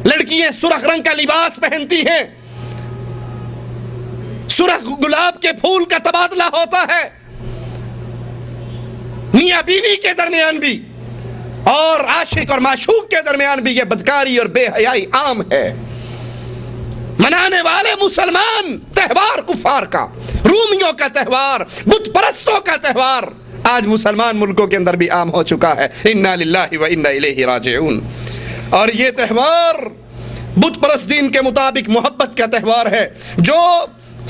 لڑکیاں سرخ رنگ کا لباس پہنتی ہیں، سرخ گلاب کے پھول کا تبادلہ ہوتا ہے، میاں بیوی کے درمیان بھی اور عاشق اور معشوق کے درمیان بھی یہ بدکاری اور بے حیائی عام ہے۔ منانے والے مسلمان، تہوار کفار کا، رومیوں کا تہوار، بت پرستوں کا تہوار آج مسلمان ملکوں کے اندر بھی عام ہو چکا ہے۔ انا للہ و انا الیہ راجعون۔ اور یہ تہوار بت پرست دین کے مطابق محبت کا تہوار ہے، جو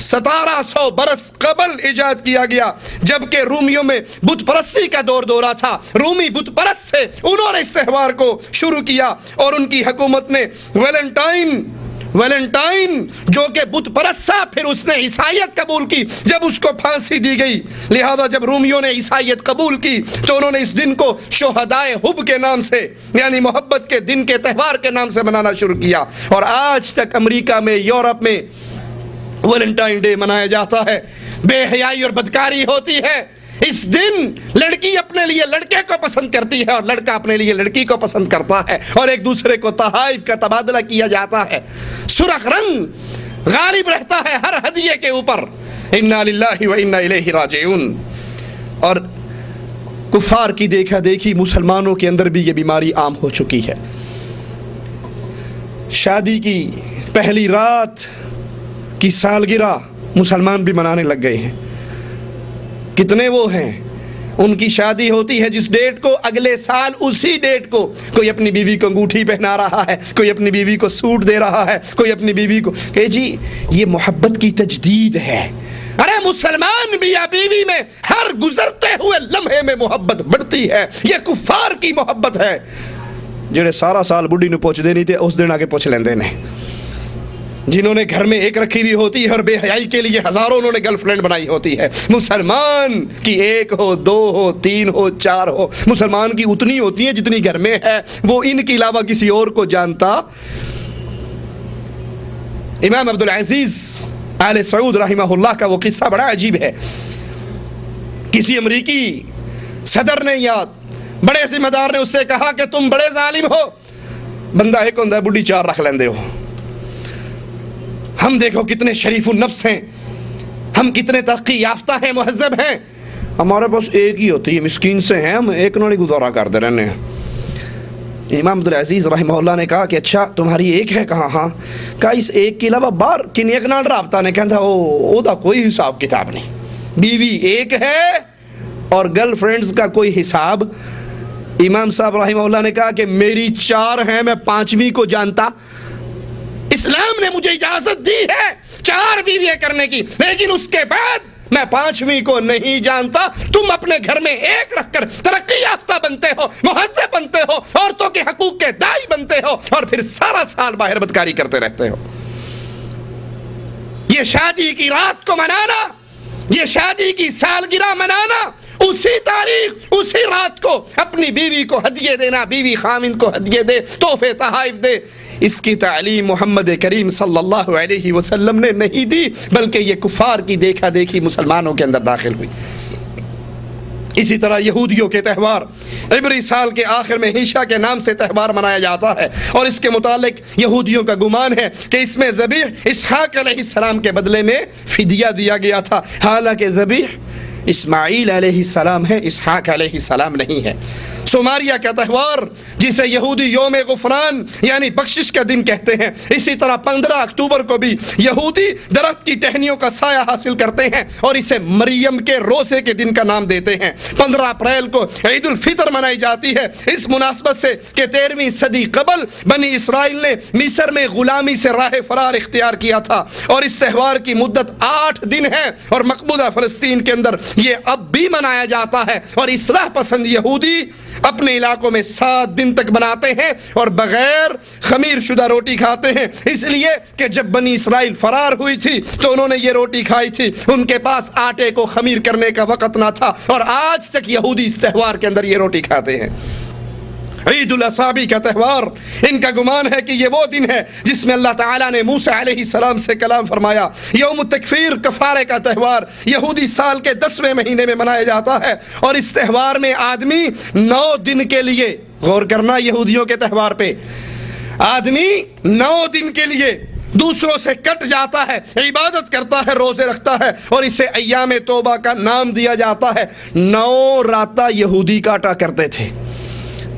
1700 برس قبل ایجاد کیا گیا، جبکہ رومیوں میں بت پرستی کا دورہ تھا، رومی بت پرست تھے، انہوں نے اس تہوار کو شروع کیا، اور ان کی حکومت نے ویلنٹائن جو کہ بت پرست تھا، پھر اس نے عیسائیت قبول کی، جب اس کو پھانسی دی گئی، لہذا جب رومیوں نے عیسائیت قبول کی تو انہوں نے اس دن کو شہدائے حب کے نام سے، یعنی محبت کے دن کے تہوار کے نام سے منانا شروع کیا، اور آج تک امریکہ میں، یورپ میں ویلنٹائن ڈے منایا جاتا ہے۔ بے حیائی اور بدکاری ہوتی ہے۔ اس دن لڑکی اپنے لیے لڑکے کو پسند کرتی ہے، اور لڑکا اپنے لیے لڑکی کو پسند کرتا ہے، اور ایک دوسرے کو تحائف کا تبادلہ کیا جاتا ہے۔ سرخ رنگ غالب رہتا ہے ہر ہدیے کے اوپر۔ انا للہ و انا الیہ راجعون۔ اور کفار کی دیکھا دیکھی مسلمانوں کے اندر بھی یہ بیماری عام ہو چکی ہے۔ شادی کی پہلی رات کی سالگرہ مسلمان بھی منانے لگ گئے ہیں۔ کتنے وہ ہیں، ان کی شادی ہوتی ہے جس ڈیٹ کو، اگلے سال اسی ڈیٹ کو کوئی اپنی بیوی کو انگوٹھی پہنا رہا ہے، کوئی اپنی بیوی کو سوٹ دے رہا ہے، کوئی اپنی بیوی کو کہ جی یہ محبت کی تجدید ہے۔ ارے مسلمان میاں بیوی میں ہر گزرتے ہوئے لمحے میں محبت بڑھتی ہے، یہ کفار کی محبت ہے جڑے سارا سال بڈھی نو پوچھ دے نہیں تھے، اس دن آگے پوچھ لیندے نے، جنہوں نے گھر میں ایک رکھی ہوئی ہوتی ہے اور بے حیائی کے لیے ہزاروں انہوں نے گرل فرینڈ بنائی ہوتی ہے۔ مسلمان کی 1 ہو، 2 ہو، 3 ہو، 4 ہو، مسلمان کی اتنی ہوتی ہیں جتنی گھر میں ہے، وہ ان کے علاوہ کسی اور کو جانتا۔ امام عبدالعزیز آل سعود رحمہ اللہ کا وہ قصہ بڑا عجیب ہے۔ کسی امریکی صدر نے یا بڑے ذمہ دار نے اس سے کہا کہ تم بڑے ظالم ہو، بندہ ایک ہوندہ ہے، بڈھی 4 رکھ لیندے ہو، ہم دیکھو کتنے شریف النفس ہیں، ہم کتنے ترقی یافتہ ہیں، مہذب ہیں، ہمارے پاس ایک ہی ہوتی ہے، مسکین سے ہیں ہم، ایک نہ گزارا کرتے رہنے ہیں۔ امام عبدالعزیز رحمہ اللہ نے کہا کہ اچھا تمہاری ایک ہے؟ کہا ہاں۔ کہا اس ایک کے علاوہ باہر کن ایک نال رابطہ نے کہا او دا کوئی حساب کتاب نہیں، بیوی ایک ہے اور گرل فرینڈز کا کوئی حساب۔ امام صاحب رحمہ اللہ نے کہا کہ میری 4 ہیں، میں 5ویں کو جانتا، اسلام نے مجھے اجازت دی ہے 4 بیویاں کرنے کی، لیکن اس کے بعد میں 5ویں کو نہیں جانتا۔ تم اپنے گھر میں ایک رکھ کر ترقی یافتہ بنتے ہو، مہذب بنتے ہو، عورتوں کے حقوق کے داعی بنتے ہو، اور پھر سارا سال باہر بدکاری کرتے رہتے ہو۔ یہ شادی کی رات کو منانا، یہ شادی کی سالگرہ منانا، اسی تاریخ اسی رات کو اپنی بیوی کو ہدیے دینا، بیوی خامن کو ہدیے دے، تحفے تحائف دے، اس کی تعلیم محمد کریم صلی اللہ علیہ وسلم نے نہیں دی، بلکہ یہ کفار کی دیکھا دیکھی مسلمانوں کے اندر داخل ہوئی۔ اسی طرح یہودیوں کے تہوار، عبری سال کے آخر میں ہیشا کے نام سے تہوار منایا جاتا ہے، اور اس کے متعلق یہودیوں کا گمان ہے کہ اس میں ذبیح اسحاق علیہ السلام کے بدلے میں فدیہ دیا گیا تھا، حالانکہ ذبیح اسماعیل علیہ السلام ہے، اسحاق علیہ السلام نہیں ہے۔ سوماریہ کا تہوار جسے یہودی یوم غفران یعنی بخشش کا دن کہتے ہیں، اسی طرح 15 اکتوبر کو بھی یہودی درخت کی ٹہنیوں کا سایہ حاصل کرتے ہیں اور اسے مریم کے روزے کے دن کا نام دیتے ہیں۔ 15 اپریل کو عید الفطر منائی جاتی ہے اس مناسبت سے کہ 13ویں صدی قبل بنی اسرائیل نے مصر میں غلامی سے راہ فرار اختیار کیا تھا، اور اس تہوار کی مدت 8 دن ہے، اور مقبوضہ فلسطین کے اندر یہ اب بھی منایا جاتا ہے، اور اصلاح پسند یہودی اپنے علاقوں میں 7 دن تک بناتے ہیں اور بغیر خمیر شدہ روٹی کھاتے ہیں، اس لیے کہ جب بنی اسرائیل فرار ہوئی تھی تو انہوں نے یہ روٹی کھائی تھی، ان کے پاس آٹے کو خمیر کرنے کا وقت نہ تھا، اور آج تک یہودی اس تہوار کے اندر یہ روٹی کھاتے ہیں۔ عید الاصابی کا تہوار، ان کا گمان ہے کہ یہ وہ دن ہے جس میں اللہ تعالیٰ نے موسیٰ علیہ السلام سے کلام فرمایا۔ یوم التکفیر کفارے کا تہوار یہودی سال کے 10ویں مہینے میں منایا جاتا ہے، اور اس تہوار میں آدمی 9 دن کے لیے، غور کرنا یہودیوں کے تہوار پہ، آدمی 9 دن کے لیے دوسروں سے کٹ جاتا ہے، عبادت کرتا ہے، روزے رکھتا ہے، اور اسے ایام توبہ کا نام دیا جاتا ہے۔ 9 راتہ یہودی کاٹا کرتے تھے۔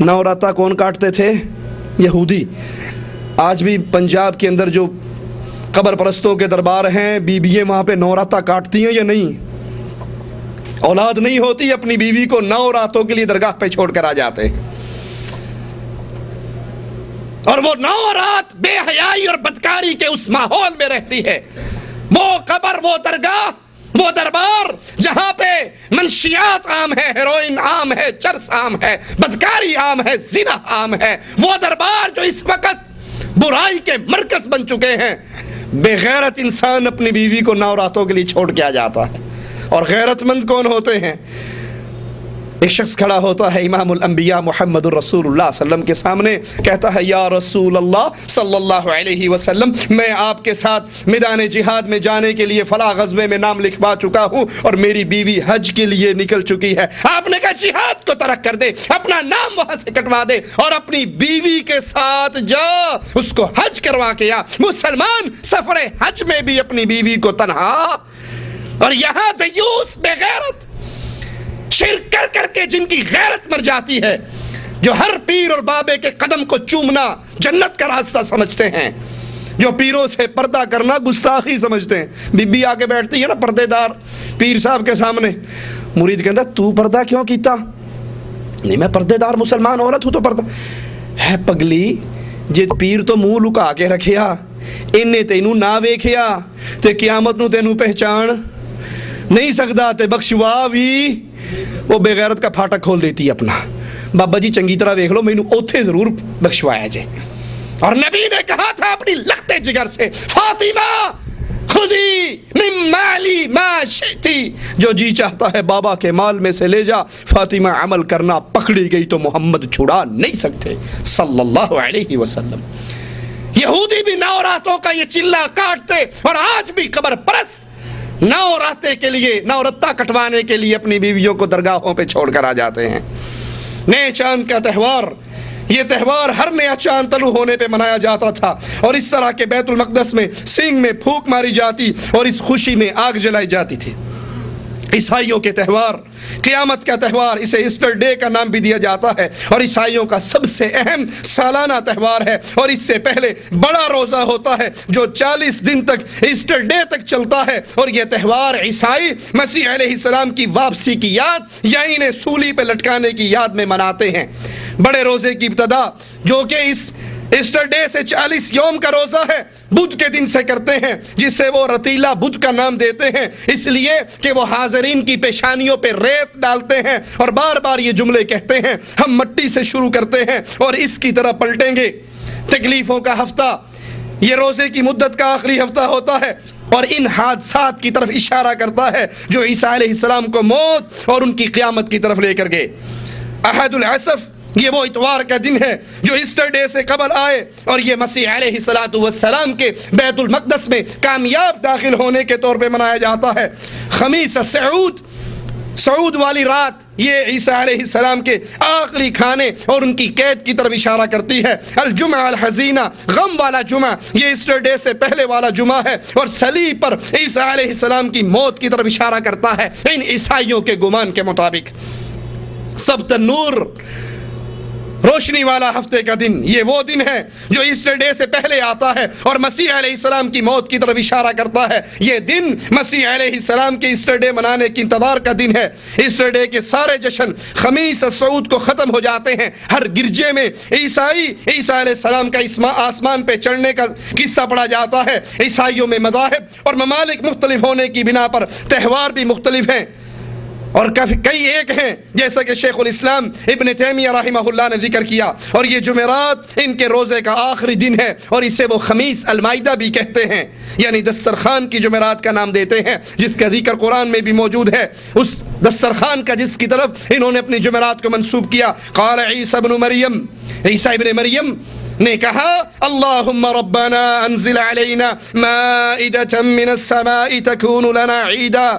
9 راتہ کون کاٹتے تھے؟ یہودی۔ آج بھی پنجاب کے اندر جو قبر پرستوں کے دربار ہیں، بیوییں وہاں پہ 9 راتہ کاٹتی ہیں یا نہیں؟ اولاد نہیں ہوتی، اپنی بیوی کو 9 راتوں کے لیے درگاہ پہ چھوڑ کر آ جاتے ہیں، اور وہ 9 رات بے حیائی اور بدکاری کے اس ماحول میں رہتی ہے۔ وہ قبر، وہ درگاہ، وہ دربار جہاں پہ منشیات عام ہے، ہیروئن عام ہے، چرس عام ہے، بدکاری عام ہے، زنا عام ہے، وہ دربار جو اس وقت برائی کے مرکز بن چکے ہیں، بے غیرت انسان اپنی بیوی کو 9 راتوں کے لیے چھوڑ کے آ جاتا ہے۔ اور غیرت مند کون ہوتے ہیں؟ ایک شخص کھڑا ہوتا ہے امام الانبیاء محمد الرسول اللہ صلی اللہ علیہ وسلم کے سامنے، کہتا ہے یا رسول اللہ صلی اللہ علیہ وسلم، میں آپ کے ساتھ میدان جہاد میں جانے کے لیے فلاں غزوے میں نام لکھوا چکا ہوں، اور میری بیوی حج کے لیے نکل چکی ہے۔ آپ نے کہا جہاد کو ترک کر دے، اپنا نام وہاں سے کٹوا دے اور اپنی بیوی کے ساتھ جا، اس کو حج کروا کے آ۔ مسلمان سفر حج میں بھی اپنی بیوی کو تنہا، اور یہاں دیوس بے غیرت شرک کر کر کے جن کی غیرت مر جاتی ہے، جو ہر پیر اور بابے کے قدم کو چومنا جنت کا راستہ سمجھتے ہیں، جو پیروں سے پردہ کرنا گستاخی سمجھتے ہیں۔ بی بی آ کے بیٹھتی ہے نا پردے دار پیر صاحب کے سامنے، مرید کہتا تو پردہ کیوں کیتا؟ نہیں میں پردے دار مسلمان عورت ہوں تو پردہ ہے۔ پگلی جے پیر تو منہ لکا کے رکھیا، انہیں تینوں نہ ویکھیا تے قیامت نو تینوں پہچان نہیں سکدا تے بخشوا بھی وہ بے غیرت کا پھاٹک کھول دیتی ہے اپنا۔ بابا جی چنگی طرح ویکھ لو، مینوں اوتھے ضرور بخشوایا جائے۔ اور نبی نے کہا تھا اپنی لختے جگر سے، فاطمہ خذی من مالی ما شئتی، جو جی چاہتا ہے بابا کے مال میں سے لے جا۔ فاطمہ عمل کرنا پکڑی گئی تو محمد چھڑا نہیں سکتے صلی اللہ علیہ وسلم۔ یہودی بھی 9 راتوں کا یہ چلہ کاٹتے، اور آج بھی قبر پرست 9 راتے کے لیے، 9 رتہ کٹوانے کے لیے اپنی بیویوں کو درگاہوں پہ چھوڑ کر آ جاتے ہیں۔ نئے چاند کا تہوار، یہ تہوار ہر نیا چاند طلوع ہونے پہ منایا جاتا تھا، اور اس طرح کے بیت المقدس میں سینگ میں پھونک ماری جاتی اور اس خوشی میں آگ جلائی جاتی تھی۔ عیسائیوں کے تہوار، قیامت کا تہوار، اسے ایسٹر ڈے کا نام بھی دیا جاتا ہے، اور عیسائیوں کا سب سے اہم سالانہ تہوار ہے، اور اس سے پہلے بڑا روزہ ہوتا ہے جو 40 دن تک ایسٹر ڈے تک چلتا ہے، اور یہ تہوار عیسائی مسیح علیہ السلام کی واپسی کی یاد یا انہیں سولی پہ لٹکانے کی یاد میں مناتے ہیں۔ بڑے روزے کی ابتدا جو کہ اس ایسٹر ڈے سے 40 یوم کا روزہ ہے، بدھ کے دن سے کرتے ہیں، جسے وہ رتیلا بدھ کا نام دیتے ہیں، اس لیے کہ وہ حاضرین کی پیشانیوں پہ ریت ڈالتے ہیں اور بار بار یہ جملے کہتے ہیں، ہم مٹی سے شروع کرتے ہیں اور اس کی طرح پلٹیں گے۔ تکلیفوں کا ہفتہ، یہ روزے کی مدت کا آخری ہفتہ ہوتا ہے اور ان حادثات کی طرف اشارہ کرتا ہے جو عیسیٰ علیہ السلام کو موت اور ان کی قیامت کی طرف لے کر گئے. احد العصف یہ وہ اتوار کا دن ہے جو ایسٹر ڈے سے قبل آئے اور یہ مسیح علیہ السلام کے بیت المقدس میں کامیاب داخل ہونے کے طور پہ منایا جاتا ہے. خمیس سعود والی رات یہ عیسیٰ علیہ السلام کے آخری کھانے اور ان کی قید کی طرف اشارہ کرتی ہے. الجمعہ الحزینہ غم والا جمعہ یہ ایسٹر ڈے سے پہلے والا جمعہ ہے اور صلیب پر عیسیٰ علیہ السلام کی موت کی طرف اشارہ کرتا ہے ان عیسائیوں کے گمان کے مطابق. سبت النور روشنی والا ہفتے کا دن یہ وہ دن ہے جو ایسٹر ڈے سے پہلے آتا ہے اور مسیح علیہ السلام کی موت کی طرف اشارہ کرتا ہے. یہ دن مسیح علیہ السلام کے ایسٹر ڈے منانے کی انتظار کا دن ہے. ایسٹر ڈے کے سارے جشن خمیس الصعود کو ختم ہو جاتے ہیں. ہر گرجے میں عیسیٰ علیہ السلام کا آسمان پہ چڑھنے کا قصہ پڑھا جاتا ہے. عیسائیوں میں مذاہب اور ممالک مختلف ہونے کی بنا پر تہوار بھی مختلف ہیں اور کئی ایک ہیں جیسا کہ شیخ الاسلام ابن تیمیہ رحمہ اللہ نے ذکر کیا. اور یہ جمعرات ان کے روزے کا آخری دن ہے اور اسے وہ خمیس المائدہ بھی کہتے ہیں یعنی دسترخوان کی جمعرات کا نام دیتے ہیں جس کا ذکر قرآن میں بھی موجود ہے. اس دسترخوان کا جس کی طرف انہوں نے اپنی جمعرات کو منسوب کیا. قال عیسیٰ ابن مریم عیسیٰ ابن مریم نے کہا اللہم ربنا انزل علینا مائدۃ من السماء تکون لنا عیدا.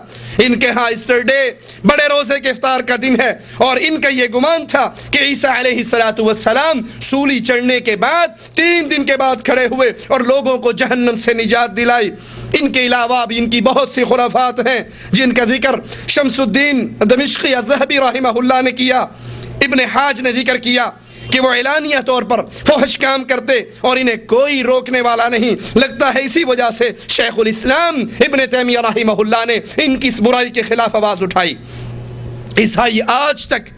ان کے ہاں ایسٹر ڈے بڑے روزے کے افطار کا دن ہے اور ان کا یہ گمان تھا کہ عیسیٰ علیہ السلام سولی چڑھنے کے بعد 3 دن کے بعد کھڑے ہوئے اور لوگوں کو جہنم سے نجات دلائی. ان کے علاوہ بھی ان کی بہت سی خرافات ہیں جن کا ذکر شمس الدین دمشقی الذہبی رحمہ اللہ نے کیا. ابن حاج نے ذکر کیا کہ وہ اعلانیہ طور پر فحش کام کرتے اور انہیں کوئی روکنے والا نہیں. لگتا ہے اسی وجہ سے شیخ الاسلام ابن تیمیہ رحمہ اللہ نے ان کی اس برائی کے خلاف آواز اٹھائی. عیسائی آج تک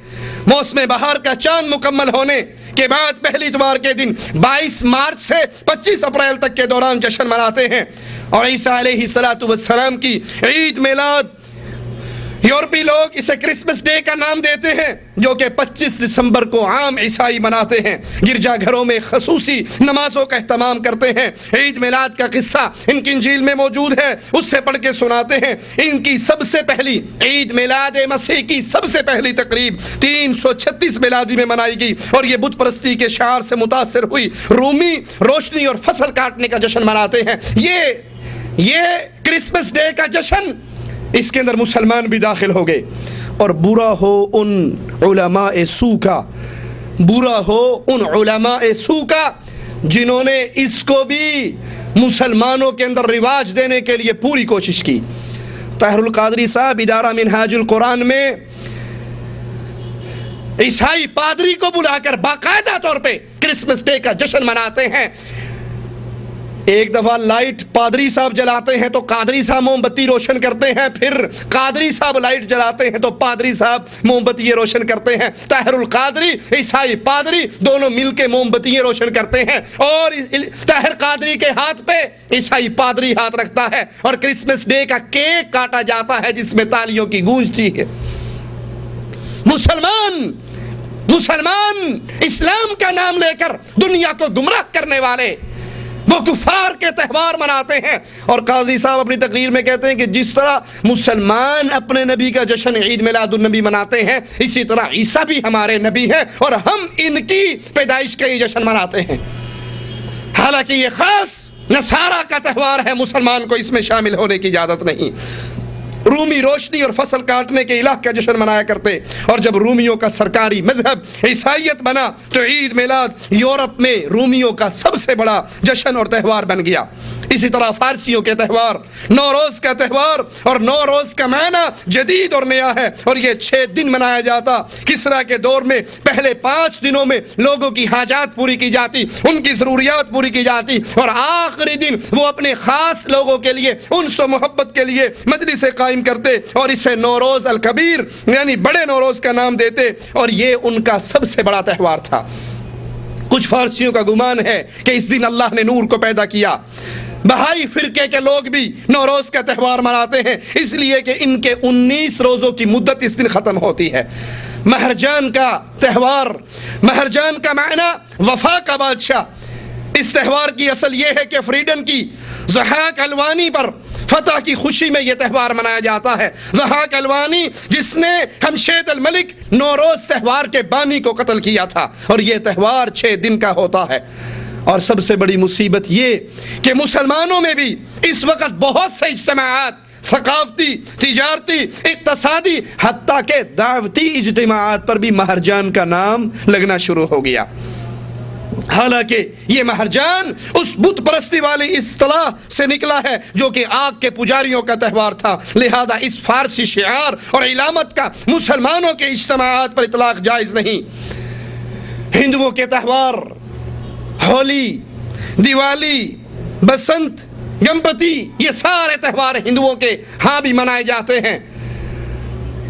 موسم بہار کا چاند مکمل ہونے کے بعد پہلی اتوار کے دن 22 مارچ سے 25 اپریل تک کے دوران جشن مناتے ہیں. اور عیسیٰ علیہ السلام کی عید میلاد یورپی لوگ اسے کرسمس ڈے کا نام دیتے ہیں جو کہ 25 دسمبر کو عام عیسائی مناتے ہیں. گرجا گھروں میں خصوصی نمازوں کا اہتمام کرتے ہیں. عید میلاد کا قصہ ان کی انجیل میں موجود ہے اس سے پڑھ کے سناتے ہیں. ان کی سب سے پہلی عید میلاد مسیح کی سب سے پہلی تقریب 336 میلادی میں منائی گئی اور یہ بت پرستی کے شعار سے متاثر ہوئی. رومی روشنی اور فصل کاٹنے کا جشن مناتے ہیں. یہ کرسمس ڈے کا جشن اس کے اندر مسلمان بھی داخل ہو گئے. اور برا ہو ان علماء سو کا جنہوں نے اس کو بھی مسلمانوں کے اندر رواج دینے کے لیے پوری کوشش کی. طاہر القادری صاحب ادارہ منہاج القرآن میں عیسائی پادری کو بلا کر باقاعدہ طور پہ کرسمس ڈے کا جشن مناتے ہیں. ایک دفعہ لائٹ پادری صاحب جلاتے ہیں تو قادری صاحب موم بتی روشن کرتے ہیں, پھر قادری صاحب لائٹ جلاتے ہیں تو پادری صاحب موم بتی روشن کرتے ہیں. طاہر القادری عیسائی پادری دونوں مل کے موم بتی روشن کرتے ہیں اور طاہر قادری کے ہاتھ پہ عیسائی پادری ہاتھ رکھتا ہے اور کرسمس ڈے کا کیک کاٹا جاتا ہے جس میں تالیوں کی گونجتی ہے. مسلمان اسلام کا نام لے کر دنیا کو گمراہ کرنے والے وہ کفار کے تہوار مناتے ہیں. اور قاضی صاحب اپنی تقریر میں کہتے ہیں کہ جس طرح مسلمان اپنے نبی کا جشن عید میلاد النبی مناتے ہیں اسی طرح عیسیٰ بھی ہمارے نبی ہیں اور ہم ان کی پیدائش کا یہ جشن مناتے ہیں. حالانکہ یہ خاص نصارہ کا تہوار ہے, مسلمان کو اس میں شامل ہونے کی اجازت نہیں. رومی روشنی اور فصل کاٹنے کے الہ کا جشن منایا کرتے اور جب رومیوں کا سرکاری مذہب عیسائیت بنا تو عید میلاد یورپ میں رومیوں کا سب سے بڑا جشن اور تہوار بن گیا. اسی طرح فارسیوں کے تہوار نوروز کا تہوار, اور نوروز کا معنی جدید اور نیا ہے اور یہ 6 دن منایا جاتا. کسرا کے دور میں پہلے 5 دنوں میں لوگوں کی حاجات پوری کی جاتی, ان کی ضروریات پوری کی جاتی اور آخری دن وہ اپنے خاص لوگوں کے لیے انس و محبت کے لیے مجلس قائم کرتے اور اسے نوروز الکبیر یعنی بڑے نوروز کا نام دیتے اور یہ ان کا سب سے بڑا تہوار تھا. کچھ فارسیوں کا گمان ہے کہ اس دن اللہ نے نور کو پیدا کیا. بہائی فرقے کے لوگ بھی نوروز کا تہوار مناتے ہیں اس لیے کہ ان کے 19 روزوں کی مدت اس دن ختم ہوتی ہے. مہرجان کا تہوار, مہرجان کا معنی وفا کا بادشاہ, اس تہوار کی اصل یہ ہے کہ فریڈن کی ضحاک الوانی پر فتح کی خوشی میں یہ تہوار منایا جاتا ہے. ضحاک الوانی جس نے ہمشید الملک نوروز تہوار کے بانی کو قتل کیا تھا، اور یہ تہوار 6 دن کا ہوتا ہے. اور سب سے بڑی مصیبت یہ کہ مسلمانوں میں بھی اس وقت بہت سے اجتماعات، ثقافتی، تجارتی، اقتصادی، حتیٰ کہ دعوتی اجتماعات پر بھی مہرجان کا نام لگنا شروع ہو گیا. حالانکہ یہ مہرجان اس بت پرستی والی اصطلاح سے نکلا ہے جو کہ آگ کے پجاریوں کا تہوار تھا. لہذا اس فارسی شعار اور علامت کا مسلمانوں کے اجتماعات پر اطلاق جائز نہیں. ہندوؤں کے تہوار ہولی، دیوالی، بسنت، گنپتی، یہ سارے تہوار ہندوؤں کے ہاں بھی منائے جاتے ہیں،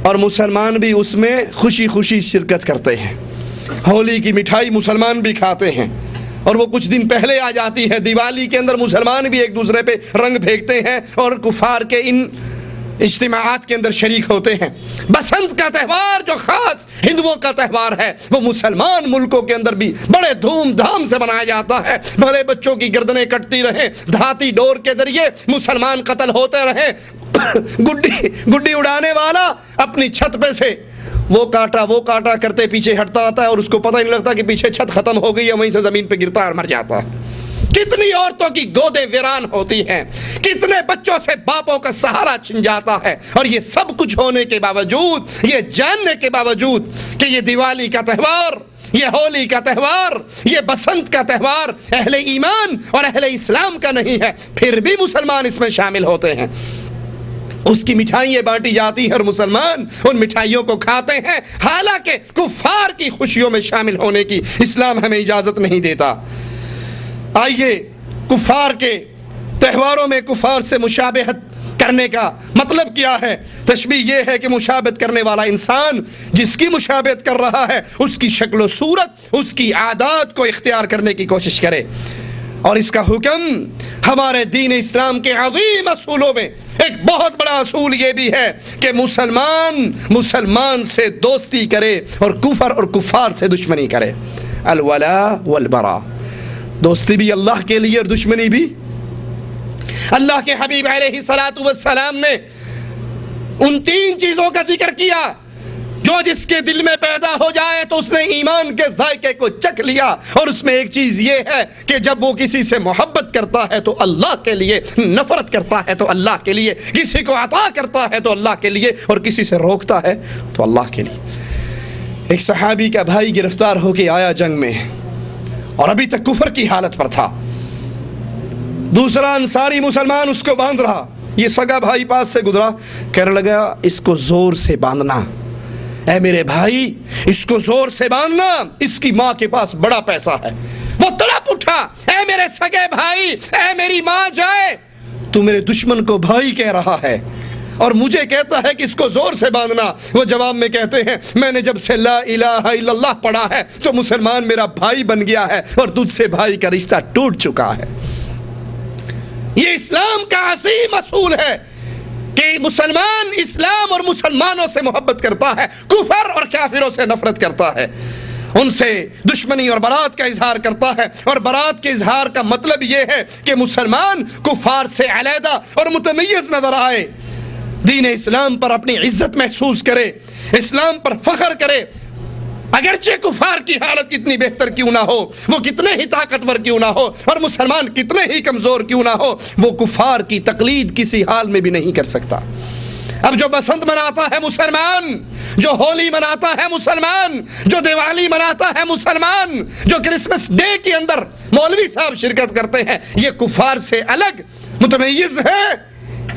اور مسلمان بھی اس میں خوشی خوشی شرکت کرتے ہیں. ہولی کی مٹھائی مسلمان بھی کھاتے ہیں، اور وہ کچھ دن پہلے آ جاتی ہے. دیوالی کے اندر مسلمان بھی ایک دوسرے پہ رنگ پھینکتے ہیں اور کفار کے ان اجتماعات کے اندر شریک ہوتے ہیں. بسنت کا تہوار جو خاص ہندوؤں کا تہوار ہے، وہ مسلمان ملکوں کے اندر بھی بڑے دھوم دھام سے منایا جاتا ہے. بھلے بچوں کی گردنیں کٹتی رہیں، دھاتی ڈور کے ذریعے مسلمان قتل ہوتے رہیں، گڈی اڑانے والا اپنی چھت پہ سے وہ کاٹا کرتے پیچھے ہٹتا آتا ہے، اور اس کو پتہ ہی نہیں لگتا کہ پیچھے چھت ختم ہو گئی ہے، وہیں سے زمین پہ گرتا ہے اور مر جاتا ہے. کتنی عورتوں کی گودیں ویران ہوتی ہیں، کتنے بچوں سے باپوں کا سہارا چھن جاتا ہے. اور یہ سب کچھ ہونے کے باوجود، یہ جاننے کے باوجود کہ یہ دیوالی کا تہوار، یہ ہولی کا تہوار، یہ بسنت کا تہوار اہل ایمان اور اہل اسلام کا نہیں ہے، پھر بھی مسلمان اس میں شامل ہوتے ہیں. اس کی مٹھائیاں بانٹی جاتی ہیں اور مسلمان ان مٹھائیوں کو کھاتے ہیں، حالانکہ کفار کی خوشیوں میں شامل ہونے کی اسلام ہمیں اجازت نہیں دیتا. آئیے کفار کے تہواروں میں کفار سے مشابہت کرنے کا مطلب کیا ہے؟ تشبیہ یہ ہے کہ مشابہت کرنے والا انسان جس کی مشابہت کر رہا ہے اس کی شکل و صورت، اس کی عادات کو اختیار کرنے کی کوشش کرے. اور اس کا حکم ہمارے دین اسلام کے عظیم اصولوں میں ایک بہت بڑا اصول یہ بھی ہے کہ مسلمان سے دوستی کرے اور کفر اور کفار سے دشمنی کرے. الولاء والبراء، دوستی بھی اللہ کے لیے اور دشمنی بھی. اللہ کے حبیب علیہ الصلوۃ والسلام نے ان 3 چیزوں کا ذکر کیا جو جس کے دل میں پیدا ہو جائے تو اس نے ایمان کے ذائقے کو چکھ لیا. اور اس میں ایک چیز یہ ہے کہ جب وہ کسی سے محبت کرتا ہے تو اللہ کے لیے، نفرت کرتا ہے تو اللہ کے لیے، کسی کو عطا کرتا ہے تو اللہ کے لیے، اور کسی سے روکتا ہے تو اللہ کے لیے. ایک صحابی کا بھائی گرفتار ہو کے آیا جنگ میں، اور ابھی تک کفر کی حالت پر تھا. دوسرا انصاری مسلمان اس کو باندھ رہا. یہ سگا بھائی پاس سے گزرا، کہنے لگا اس کو زور سے باندھنا، اے میرے بھائی اس کو زور سے باندھنا، اس کی ماں کے پاس بڑا پیسہ ہے. وہ تڑپ اٹھا، اے میرے سگے بھائی، اے میری ماں جائے، تو میرے دشمن کو بھائی کہہ رہا ہے اور مجھے کہتا ہے کہ اس کو زور سے باندھنا. وہ جواب میں کہتے ہیں میں نے جب سے لا الہ الا اللہ پڑھا ہے تو مسلمان میرا بھائی بن گیا ہے اور تجھ سے بھائی کا رشتہ ٹوٹ چکا ہے. یہ اسلام کا عظیم اصول ہے کہ مسلمان اسلام اور مسلمانوں سے محبت کرتا ہے، کفر اور کافروں سے نفرت کرتا ہے، ان سے دشمنی اور برات کا اظہار کرتا ہے. اور برات کے اظہار کا مطلب یہ ہے کہ مسلمان کفار سے علیحدہ اور متمیز نظر آئے، دین اسلام پر اپنی عزت محسوس کرے، اسلام پر فخر کرے، اگرچہ کفار کی حالت کتنی بہتر کیوں نہ ہو، وہ کتنے ہی طاقتور کیوں نہ ہو، اور مسلمان کتنے ہی کمزور کیوں نہ ہو، وہ کفار کی تقلید کسی حال میں بھی نہیں کر سکتا. اب جو بسنت مناتا ہے مسلمان، جو ہولی مناتا ہے مسلمان، جو دیوالی مناتا ہے مسلمان، جو کرسمس ڈے کے اندر مولوی صاحب شرکت کرتے ہیں، یہ کفار سے الگ متمیز ہے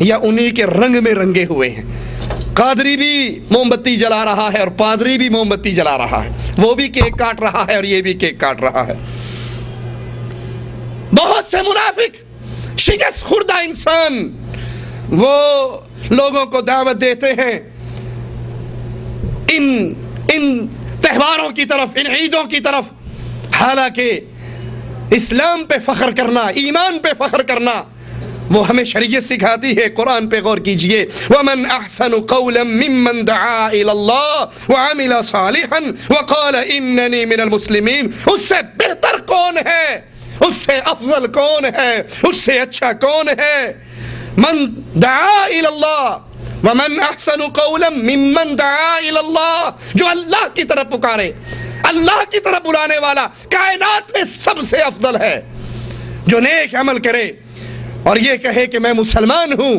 یا انہی کے رنگ میں رنگے ہوئے ہیں؟ قادری بھی موم بتی جلا رہا ہے اور پادری بھی موم بتی جلا رہا ہے، وہ بھی کیک کاٹ رہا ہے اور یہ بھی کیک کاٹ رہا ہے. بہت سے منافق شکست خوردہ انسان وہ لوگوں کو دعوت دیتے ہیں ان تہواروں کی طرف، ان عیدوں کی طرف، حالانکہ اسلام پہ فخر کرنا، ایمان پہ فخر کرنا وہ ہمیں شریعت سکھاتی ہے. قرآن پہ غور کیجئے، وَمَنْ أَحْسَنُ قَوْلًا مِّمَّنْ دَعَا إِلَى اللَّهِ وَعَمِلَ صَالِحًا وَقَالَ إِنَّنِي مِنَ الْمُسْلِمِينَ. اس سے بہتر کون ہے اس سے افضل کون ہے، اس سے اچھا کون ہے؟ من دعا الی اللہ ومن احسن قولا ممن دعا الی اللہ، جو اللہ کی طرف پکارے، اللہ کی طرف بلانے والا کائنات میں سب سے افضل ہے، جو نیک عمل کرے اور یہ کہے کہ میں مسلمان ہوں،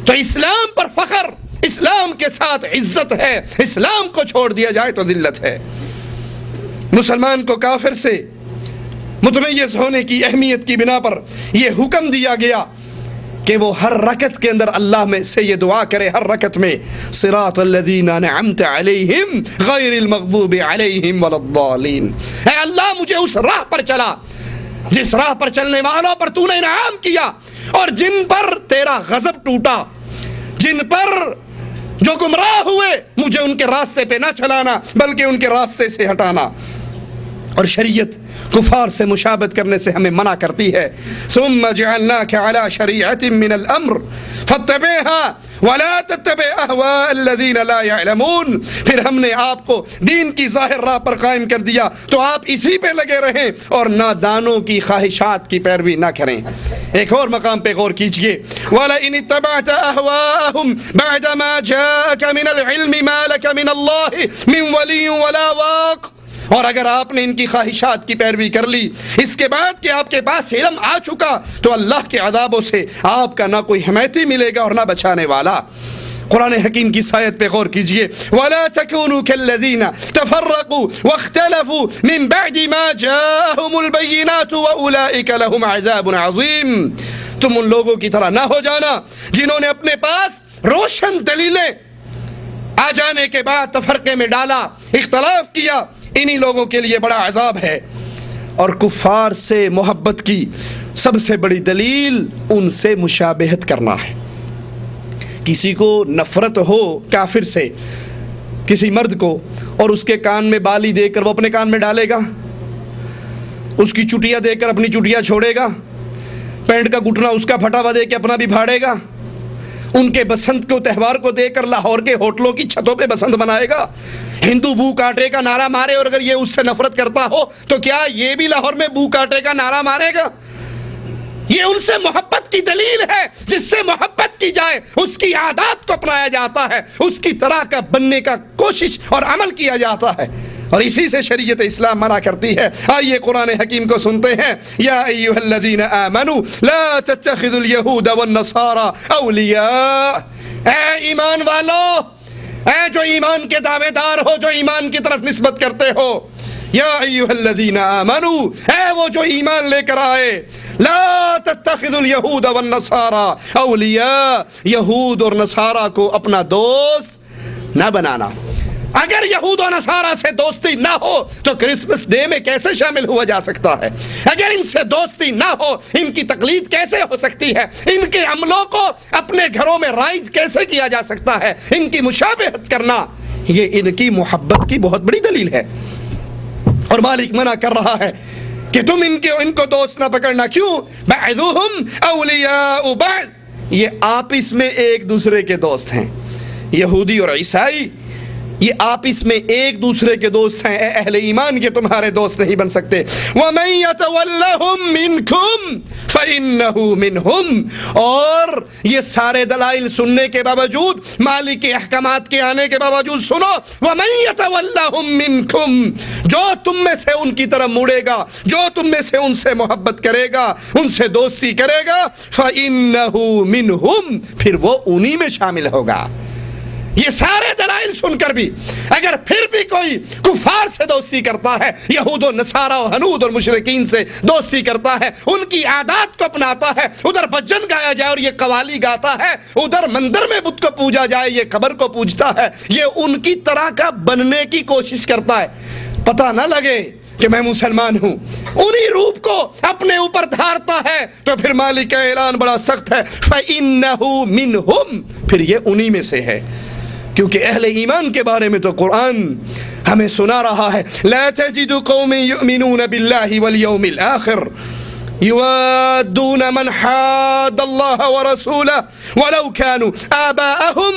تو اسلام پر فخر، اسلام کے ساتھ عزت ہے، اسلام کو چھوڑ دیا جائے تو ذلت ہے۔ مسلمان کو کافر سے متمیز ہونے کی اہمیت کی بنا پر یہ حکم دیا گیا کہ وہ ہر رکعت کے اندر اللہ میں سے یہ دعا کرے، ہر رکعت میں صراط الذین انعمت علیہم غیر المغضوب علیہم ولا الضالین، اے اللہ مجھے اس راہ پر چلا جس راہ پر چلنے والوں پر تو نے انعام کیا اور جن پر تیرا غضب ٹوٹا، جن پر جو گمراہ ہوئے مجھے ان کے راستے پہ نہ چلانا بلکہ ان کے راستے سے ہٹانا۔ اور شریعت کفار سے مشابہت کرنے سے ہمیں منع کرتی ہے۔ ثم جعلناک علی شریعۃ من الامر فاتبعها ولا تتبع اهواء الذین لا يعلمون، پھر ہم نے آپ کو دین کی ظاہر راہ پر قائم کر دیا تو آپ اسی پہ لگے رہیں اور نادانوں کی خواہشات کی پیروی نہ کریں۔ ایک اور مقام پہ غور کیجئے، وَلَئِنِ اتَّبَعْتَ أَهْوَاءَهُمْ بَعْدَ مَا جَاءَكَ مِنَ الْعِلْمِ مَا لَكَ مِنَ اللَّهِ مِنْ وَلِيٍّ وَلَا وَاقٍ، اور اگر آپ نے ان کی خواہشات کی پیروی کر لی اس کے بعد کہ آپ کے پاس علم آ چکا تو اللہ کے عذابوں سے آپ کا نہ کوئی حمایتی ملے گا اور نہ بچانے والا۔ قرآن حکیم کی آیت پہ غور کیجئے، وَلَا تَكُونُوا كَالَّذِينَ تَفَرَّقُوا وَاخْتَلَفُوا مِن بَعْدِ مَا جَاءَهُمُ الْبَيِّنَاتُ وَأُولَئِكَ لَهُمْ عَذَابٌ عَظِيمٌ، تم ان لوگوں کی طرح نہ ہو جانا جنہوں نے اپنے پاس روشن دلیلیں آ جانے کے بعد تفرقے میں ڈالا، اختلاف کیا، انہی لوگوں کے لیے بڑا عذاب ہے۔ اور کفار سے محبت کی سب سے بڑی دلیل ان سے مشابہت کرنا ہے۔ کسی کو نفرت ہو کافر سے، کسی مرد کو، اور اس کے کان میں بالی دے کر وہ اپنے کان میں ڈالے گا، اس کی چٹیا دے کر اپنی چٹیا چھوڑے گا، پینٹ کا گھٹنا اس کا پھٹا ہوا دے کے اپنا بھی پھاڑے گا، ان کے بسنت کو تہوار کو دے کر لاہور کے ہوٹلوں کی چھتوں پہ بسنت منائے گا، ہندو بو کاٹے کا نعرہ مارے، اور اگر یہ اس سے نفرت کرتا ہو تو کیا یہ بھی لاہور میں بو کاٹے کا نعرہ مارے گا؟ یہ ان سے محبت کی دلیل ہے، جس سے محبت کی جائے اس کی عادات کو اپنایا جاتا ہے، اس کی طرح کا بننے کا کوشش اور عمل کیا جاتا ہے، اور اسی سے شریعت اسلام منع کرتی ہے۔ آئیے قرآن حکیم کو سنتے ہیں، یا ایھا الذین آمنوا لا تتخذوا اليہود والنصارى اولیاء، اے ایمان والو، اے جو ایمان کے دعوے دار ہو، جو ایمان کی طرف نسبت کرتے ہو، یا ایھا الذین آمنوا، اے وہ جو ایمان لے کر آئے، لا تتخذوا اليہود والنصارى اولیاء، یہود اور نصارہ کو اپنا دوست نہ بنانا۔ اگر یہود و نصارہ سے دوستی نہ ہو تو کرسمس ڈے میں کیسے شامل ہوا جا سکتا ہے؟ اگر ان سے دوستی نہ ہو ان کی تقلید کیسے ہو سکتی ہے؟ ان کے عملوں کو اپنے گھروں میں رائج کیسے کیا جا سکتا ہے؟ ان کی مشابہت کرنا یہ ان کی محبت کی بہت بڑی دلیل ہے، اور مالک منع کر رہا ہے کہ تم ان کو دوست نہ پکڑنا۔ کیوں؟ بعضهم اولیاء بعض، یہ آپس میں ایک دوسرے کے دوست ہیں، یہودی اور عیسائی یہ آپس میں ایک دوسرے کے دوست ہیں، اہل ایمان کے تمہارے دوست نہیں بن سکتے۔ وَمَن يَتَوَلَّهُم مِّنكُمْ فَإِنَّهُ مِنْهُمْ، اور یہ سارے دلائل سننے کے باوجود، مالک کے احکامات کے آنے کے باوجود سنو، وَمَن يَتَوَلَّهُم مِّنكُمْ، جو تم میں سے ان کی طرف مڑے گا، جو تم میں سے ان سے محبت کرے گا، ان سے دوستی کرے گا، فَإِنَّهُ مِنْهُمْ، پھر وہ انہی میں شامل ہوگا۔ یہ سارے دلائل سن کر بھی اگر پھر بھی کوئی کفار سے دوستی کرتا ہے، یہود و نصارہ و ہنود اور مشرکین سے دوستی کرتا ہے، ان کی عادات کو اپناتا ہے، ادھر بھجن گایا جائے اور یہ قوالی گاتا ہے، ادھر مندر میں بت کو پوجا جائے یہ قبر کو پوجتا ہے، یہ ان کی طرح کا بننے کی کوشش کرتا ہے، پتہ نہ لگے کہ میں مسلمان ہوں، انہی روپ کو اپنے اوپر دھارتا ہے، تو پھر مالک کا اعلان بڑا سخت ہے، فَإِنَّهُ مِنْهُمْ، پھر یہ انہی میں سے ہے۔ کیونکہ اہل ایمان کے بارے میں تو قرآن ہمیں سنا رہا ہے، لا تجد قوم یؤمنون باللہ والیوم الآخر، يوادون من حاد الله ورسوله ولو كانوا آباءهم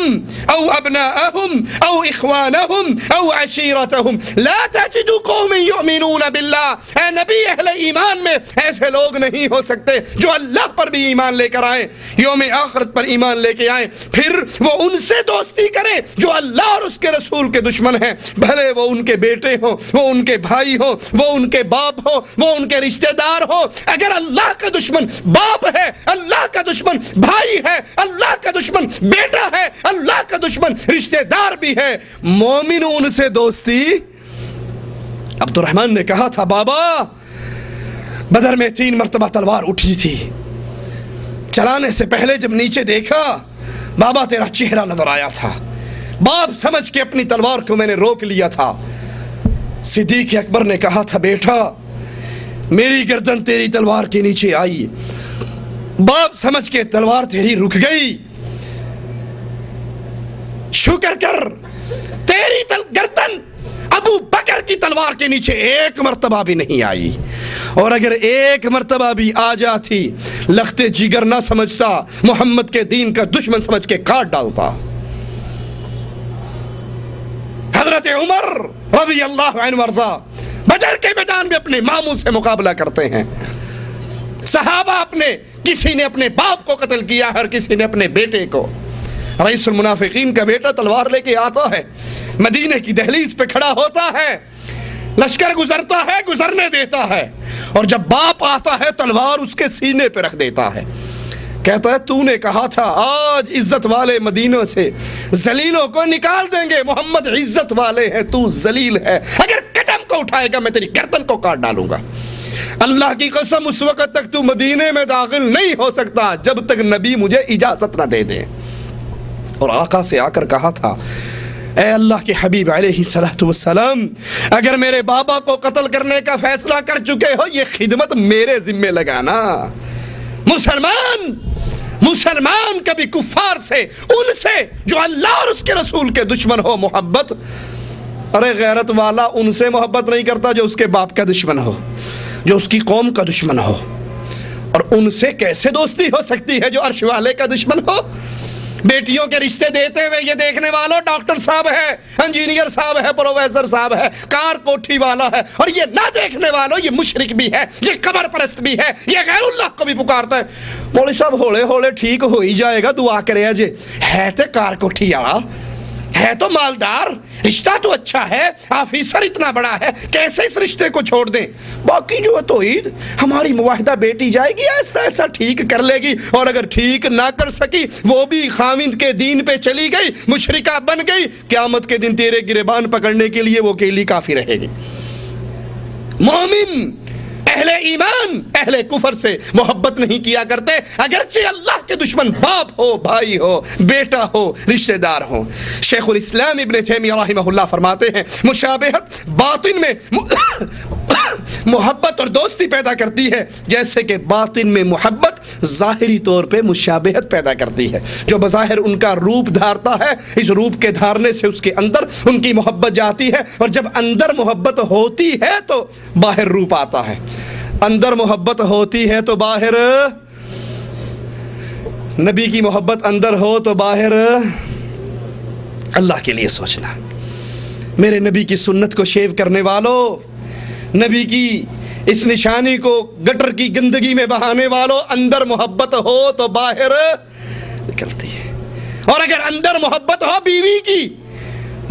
أو أبناءهم أو إخوانهم أو عشيرتهم لا تجد قوم يؤمنون بالله. اے نبی اہل ایمان میں ایسے لوگ نہیں ہو سکتے جو اللہ پر بھی ایمان لے کر آئیں، یوم آخرت پر ایمان لے کے آئیں، پھر وہ ان سے دوستی کریں جو اللہ اور اس کے رسول کے دشمن ہیں، بھلے وہ ان کے بیٹے ہوں، وہ ان کے بھائی ہوں، وہ ان کے باپ ہو، وہ ان کے رشتہ دار ہو. اگر اللہ کا دشمن باپ ہے، اللہ کا دشمن بھائی ہے، اللہ کا دشمن بیٹا ہے، اللہ کا دشمن رشتہ دار بھی ہے، مومن ان سے دوستی. عبد الرحمن نے کہا تھا بابا بدر میں 3 مرتبہ تلوار اٹھی تھی، چلانے سے پہلے جب نیچے دیکھا بابا تیرا چہرہ نظر آیا تھا، باپ سمجھ کے اپنی تلوار کو میں نے روک لیا تھا. صدیق اکبر نے کہا تھا بیٹا میری گردن تیری تلوار کے نیچے آئی، باپ سمجھ کے تلوار تیری رک گئی، شکر کر تیری گردن ابو بکر کی تلوار کے نیچے ایک مرتبہ بھی نہیں آئی، اور اگر ایک مرتبہ بھی آ جاتی لختے جگر نہ سمجھتا، محمد کے دین کا دشمن سمجھ کے کاٹ ڈالتا. حضرت عمر رضی اللہ عنہ وارضا بدر کے میدان میں اپنے ماموں سے مقابلہ کرتے ہیں. صحابہ اپنے کسی نے اپنے باپ کو قتل کیا، ہر کسی نے اپنے بیٹے کو. رئیس المنافقین کا بیٹا تلوار لے کے آتا ہے، مدینے کی دہلیز پہ کھڑا ہوتا ہے، لشکر گزرتا ہے گزرنے دیتا ہے، اور جب باپ آتا ہے تلوار اس کے سینے پہ رکھ دیتا ہے. کہتا ہے تو نے کہا تھا آج عزت والے مدینوں سے ذلیلوں کو نکال دیں گے، محمد عزت والے ہیں تو ذلیل ہے، اگر قدم کو اٹھائے گا میں تیری گردن کو کاٹ ڈالوں گا. اللہ کی قسم اس وقت تک تو مدینے میں داخل نہیں ہو سکتا جب تک نبی مجھے اجازت نہ دے دے. اور آقا سے آ کر کہا تھا اے اللہ کے حبیب علیہ الصلوۃ والسلام اگر میرے بابا کو قتل کرنے کا فیصلہ کر چکے ہو یہ خدمت میرے ذمہ لگانا. مسلمان کبھی کفار سے، ان سے جو اللہ اور اس کے رسول کے دشمن ہو محبت، ارے غیرت والا ان سے محبت نہیں کرتا جو اس کے باپ کا دشمن ہو، جو اس کی قوم کا دشمن ہو. اور ان سے کیسے دوستی ہو سکتی ہے جو عرش والے کا دشمن ہو؟ بیٹیوں کے رشتے دیتے ہوئے یہ دیکھنے والوں ڈاکٹر صاحب ہے، انجینئر صاحب ہے، پروفیسر صاحب ہے، کار کوٹھی والا ہے، اور یہ نہ دیکھنے والوں یہ مشرک بھی ہے، یہ قبر پرست بھی ہے، یہ غیر اللہ کو بھی پکارتا ہے. مولوی صاحب ہولے ہولے ٹھیک ہو ہی جائے گا، دعا کرے جی. ہے تو کار کوٹھی والا، ہے تو مالدار، رشتہ تو اچھا ہے، آفیسر اتنا بڑا ہے، کیسے اس رشتے کو چھوڑ دیں؟ باقی جو ہے توحید ہماری معاہدہ بیٹی جائے گی ایسا ایسا ٹھیک کر لے گی، اور اگر ٹھیک نہ کر سکی وہ بھی خاوند کے دین پہ چلی گئی، مشرکہ بن گئی، قیامت کے دن تیرے گریبان پکڑنے کے لیے وہ اکیلی کافی رہے گی. مومن اہل ایمان اہل کفر سے محبت نہیں کیا کرتے اگرچہ اللہ کے دشمن باپ ہو، بھائی ہو، بیٹا ہو، رشتہ دار ہو. شیخ الاسلام ابن تیمیہ رحمہ اللہ فرماتے ہیں مشابہت باطن میں محبت اور دوستی پیدا کرتی ہے جیسے کہ باطن میں محبت ظاہری طور پہ مشابہت پیدا کرتی ہے. جو بظاہر ان کا روپ دھارتا ہے اس روپ کے دھارنے سے اس کے اندر ان کی محبت جاتی ہے، اور جب اندر محبت ہوتی ہے تو باہر روپ آتا ہے. اندر محبت ہوتی ہے تو باہر، نبی کی محبت اندر ہو تو باہر. اللہ کے لیے سوچنا، میرے نبی کی سنت کو شیو کرنے والوں، نبی کی اس نشانی کو گٹر کی گندگی میں بہانے والوں، اندر محبت ہو تو باہر نکلتی ہے. اور اگر اندر محبت ہو بیوی کی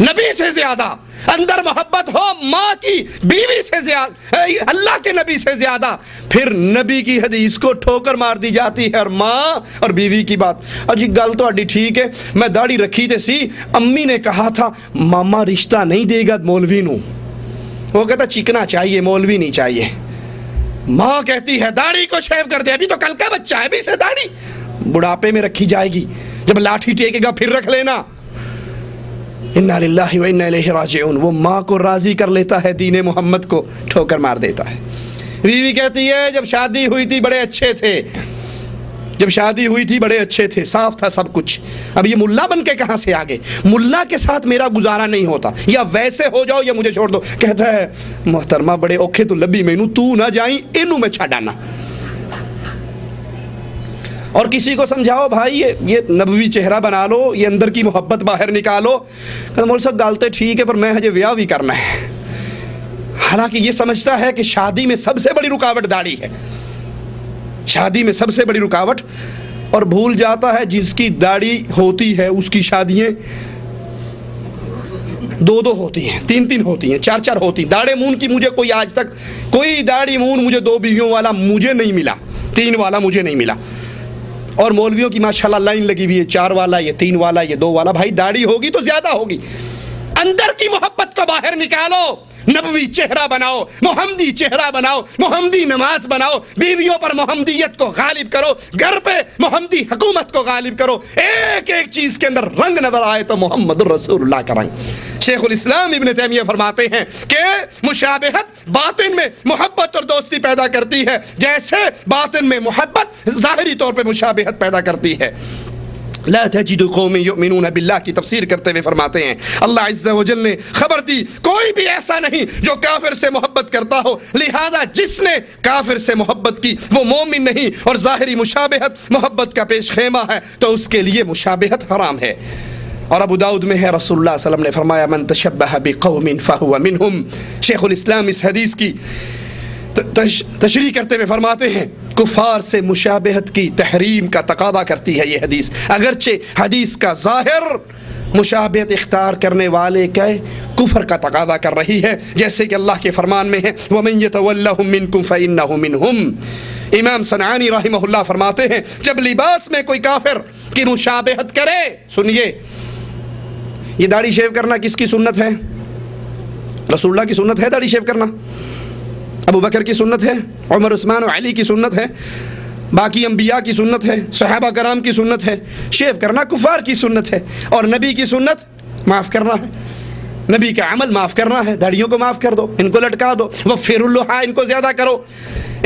نبی سے زیادہ، اندر محبت ہو ماں کی بیوی سے زیادہ، اللہ کے نبی سے زیادہ، پھر نبی کی حدیث کو ٹھوکر مار دی جاتی ہے. اور ماں اور بیوی کی بات، اجی گل تو اڈی ٹھیک ہے، میں داڑھی رکھی تے سی، امی نے کہا تھا ماما رشتہ نہیں دے گا مولوی نو، وہ کہتا چکنا چاہیے مولوی نہیں چاہیے. ماں کہتی ہے داڑھی کو شیو کر دے، ابھی تو کل کا بچہ ہے، ابھی سے داڑھی بڑھاپے میں رکھی جائے گی، جب لاٹھی ٹیکے گا پھر رکھ لینا. انا للہ و انا الیہ راجعون. وہ ماں کو راضی کر لیتا ہے دین محمد کو ٹھوکر مار دیتا ہے. بیوی کہتی ہے جب شادی ہوئی تھی بڑے اچھے تھے، جب شادی ہوئی تھی بڑے اچھے تھے، صاف تھا سب کچھ، اب یہ ملا بن کے کہاں سے آگے؟ ملا کے ساتھ میرا گزارا نہیں ہوتا، یا ویسے ہو جاؤ یا مجھے چھوڑ دو. کہتا ہے محترمہ بڑے اوکھے تو لبی مینوں تو نہ جائیں اینوں میں چھڈ آنا. اور کسی کو سمجھاؤ بھائی یہ نبوی چہرہ بنا لو، یہ اندر کی محبت باہر نکالو، مول صاحب گالتے ٹھیک ہے پر میں ہجے ویاہ بھی کرنا ہے، حالانکہ یہ سمجھتا ہے کہ شادی میں سب سے بڑی رکاوٹ داڑھی ہے، شادی میں سب سے بڑی رکاوٹ، اور بھول جاتا ہے جس کی داڑھی ہوتی ہے اس کی شادیاں 2 ہوتی ہیں، 3 ہوتی ہیں، 4 ہوتی ہیں۔ داڑھی مون کی مجھے کوئی آج تک کوئی داڑھی مون مجھے 2 بیویوں والا مجھے نہیں ملا، 3 والا مجھے نہیں ملا، اور مولویوں کی ماشاءاللہ لائن لگی ہوئی ہے 4 والا، یہ 3 والا، یہ 2 والا۔ بھائی داڑھی ہوگی تو زیادہ ہوگی، اندر کی محبت کو باہر نکالو، نبوی چہرہ بناؤ، محمدی چہرہ بناؤ، محمدی نماز بناؤ، بیویوں پر محمدیت کو غالب کرو، گھر پہ محمدی حکومت کو غالب کرو، ایک ایک چیز کے اندر رنگ نظر آئے تو محمد الرسول اللہ کا رنگ۔ شیخ الاسلام ابن تیمیہ فرماتے ہیں کہ مشابہت باطن میں محبت اور دوستی پیدا کرتی ہے، جیسے باطن میں محبت ظاہری طور پہ مشابہت پیدا کرتی ہے۔ لا تجد قوم یؤمنون باللہ کی تفسیر کرتے ہوئے فرماتے ہیں اللہ عز و جل نے خبر دی کوئی بھی ایسا نہیں جو کافر سے محبت کرتا ہو، لہذا جس نے کافر سے محبت کی وہ مومن نہیں، اور ظاہری مشابہت محبت کا پیش خیمہ ہے تو اس کے لیے مشابہت حرام ہے۔ اور ابو داؤد میں ہے رسول اللہ صلی اللہ علیہ وسلم نے فرمایا من تشبہ بقوم فہو منہم۔ شیخ الاسلام اس حدیث کی تشریح کرتے ہوئے فرماتے ہیں کفار سے مشابہت کی تحریم کا تقاضا کرتی ہے یہ حدیث، اگرچہ حدیث کا ظاہر مشابہت اختیار کرنے والے کے کفر کا تقاضا کر رہی ہے، جیسے کہ اللہ کے فرمان میں ہے وَمَن يَتَوَلَّهُم مِّنكُمْ فَإِنَّهُ مِنْهُمْ۔ امام صنعانی رحمہ اللہ فرماتے ہیں جب لباس میں کوئی کافر کی مشابہت کرے، سنیے یہ داڑھی شیو کرنا کس کی سنت ہے؟ رسول اللہ کی سنت ہے داڑھی شیو کرنا، ابو بکر کی سنت ہے، عمر عثمان و علی کی سنت ہے، باقی انبیاء کی سنت ہے، صحابہ کرام کی سنت ہے، شیو کرنا کفار کی سنت ہے، اور نبی کی سنت معاف کرنا ہے، نبی کا عمل معاف کرنا ہے، داڑھیوں کو معاف کر دو، ان کو لٹکا دو، وفر اللحا ان کو زیادہ کرو۔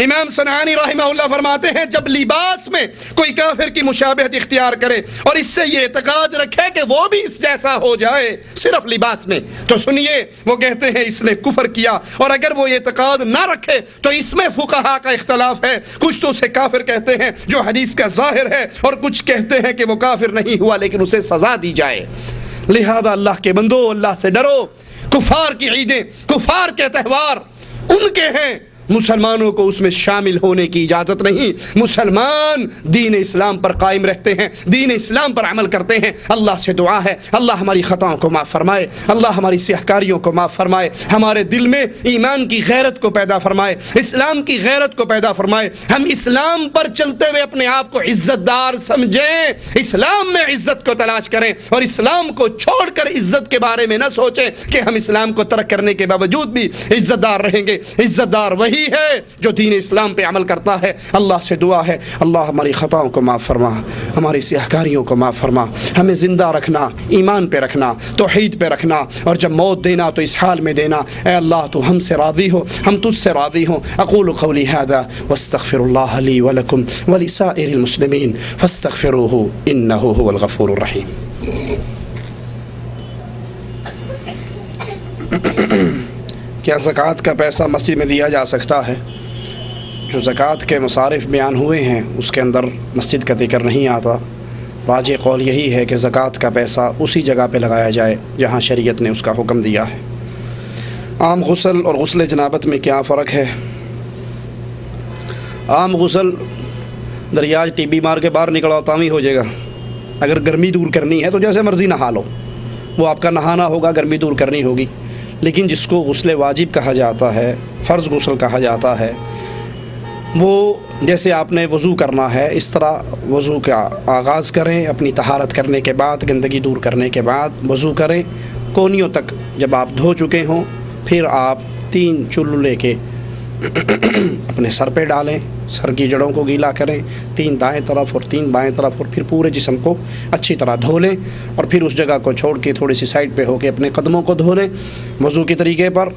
امام صنعانی رحمہ اللہ فرماتے ہیں جب لباس میں کوئی کافر کی مشابہت اختیار کرے اور اس سے یہ اعتقاد رکھے کہ وہ بھی اس جیسا ہو جائے صرف لباس میں، تو سنیے وہ کہتے ہیں اس نے کفر کیا، اور اگر وہ اعتقاد نہ رکھے تو اس میں فقہا کا اختلاف ہے، کچھ تو اسے کافر کہتے ہیں جو حدیث کا ظاہر ہے، اور کچھ کہتے ہیں کہ وہ کافر نہیں ہوا لیکن اسے سزا دی جائے۔ لہذا اللہ کے بندو اللہ سے ڈرو، کفار کی عیدیں، کفار کے تہوار ان کے ہیں، مسلمانوں کو اس میں شامل ہونے کی اجازت نہیں۔ مسلمان دین اسلام پر قائم رہتے ہیں، دین اسلام پر عمل کرتے ہیں۔ اللہ سے دعا ہے اللہ ہماری خطاؤں کو معاف فرمائے، اللہ ہماری سیاہکاریوں کو معاف فرمائے، ہمارے دل میں ایمان کی غیرت کو پیدا فرمائے، اسلام کی غیرت کو پیدا فرمائے، ہم اسلام پر چلتے ہوئے اپنے آپ کو عزت دار سمجھیں، اسلام میں عزت کو تلاش کریں، اور اسلام کو چھوڑ کر عزت کے بارے میں نہ سوچیں کہ ہم اسلام کو ترک کرنے کے باوجود بھی عزت دار رہیں گے۔ عزت دار وہی ہے جو دین اسلام پہ عمل کرتا ہے۔ اللہ سے دعا ہے اللہ ہماری خطاؤں کو معاف فرما، ہماری سیاہکاریوں کو معاف فرما، ہمیں زندہ رکھنا، ایمان پہ رکھنا، توحید پہ رکھنا، اور جب موت دینا تو اس حال میں دینا اے اللہ تو ہم سے راضی ہو، ہم تجھ سے راضی ہوں۔ اقول قولی هذا واستغفر الله لي ولكم ولسائر المسلمين فاستغفروه انه هو الغفور الرحيم۔ کیا زکوٰۃ کا پیسہ مسجد میں دیا جا سکتا ہے؟ جو زکوٰۃ کے مصارف بیان ہوئے ہیں اس کے اندر مسجد کا ذکر نہیں آتا۔ راجح قول یہی ہے کہ زکوٰۃ کا پیسہ اسی جگہ پہ لگایا جائے جہاں شریعت نے اس کا حکم دیا ہے۔ عام غسل اور غسل جنابت میں کیا فرق ہے؟ عام غسل دریاج ٹی بی مار کے باہر نکلا تاوی ہو جائے گا، اگر گرمی دور کرنی ہے تو جیسے مرضی نہا لو، وہ آپ کا نہانا ہوگا، گرمی دور کرنی ہوگی۔ لیکن جس کو غسل واجب کہا جاتا ہے، فرض غسل کہا جاتا ہے، وہ جیسے آپ نے وضو کرنا ہے اس طرح وضو کا آغاز کریں، اپنی طہارت کرنے کے بعد، گندگی دور کرنے کے بعد وضو کریں، کونیوں تک جب آپ دھو چکے ہوں پھر آپ 3 چلو لے کے اپنے سر پہ ڈالیں، سر کی جڑوں کو گیلا کریں، 3 دائیں طرف اور 3 بائیں طرف، اور پھر پورے جسم کو اچھی طرح دھو لیں، اور پھر اس جگہ کو چھوڑ کے تھوڑی سی سائڈ پہ ہو کے اپنے قدموں کو دھو لیں وضو کے طریقے پر۔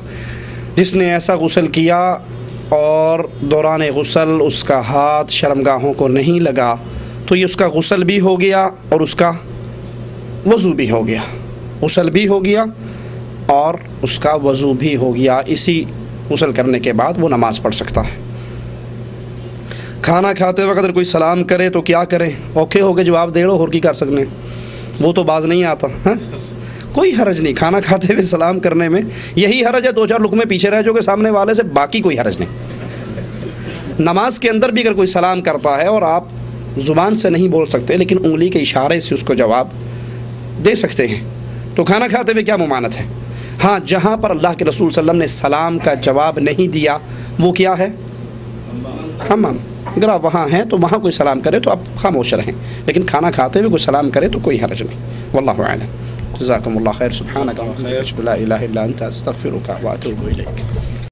جس نے ایسا غسل کیا اور دوران غسل اس کا ہاتھ شرمگاہوں کو نہیں لگا تو یہ اس کا غسل بھی ہو گیا اور اس کا وضو بھی ہو گیا، غسل بھی ہو گیا اور اس کا وضو بھی ہو گیا۔ اسی غسل کرنے کے بعد وہ نماز پڑھ سکتا ہے۔ کھانا کھاتے وقت اگر کوئی سلام کرے تو کیا کریں؟ اوکھے ہو کے جواب دے لو، اور کی کر سکنے، وہ تو باز نہیں آتا. ہاں کوئی حرج نہیں کھانا کھاتے ہوئے سلام کرنے میں. یہی حرج ہے 2-4 لقمے پیچھے رہ جاؤ گے سامنے والے سے، باقی کوئی حرج نہیں. نماز کے اندر بھی اگر کوئی سلام کرتا ہے اور آپ زبان سے نہیں بول سکتے لیکن انگلی کے اشارے سے اس کو جواب دے سکتے ہیں، تو کھانا کھاتے ہوئے کیا ممانعت ہے؟ ہاں جہاں پر اللہ کے رسول صلی اللہ علیہ وسلم نے سلام کا جواب نہیں دیا وہ کیا ہے؟ حمام. اگر آپ وہاں ہیں تو وہاں کوئی سلام کرے تو آپ خاموش رہیں، لیکن کھانا کھاتے ہوئے کوئی سلام کرے تو کوئی حرج نہیں. واللہ اعلم. جزاکم اللہ خیر. سبحانک اللہم وبحمدک اشہد ان لا الہ الا انت استغفرک واتوب الیک.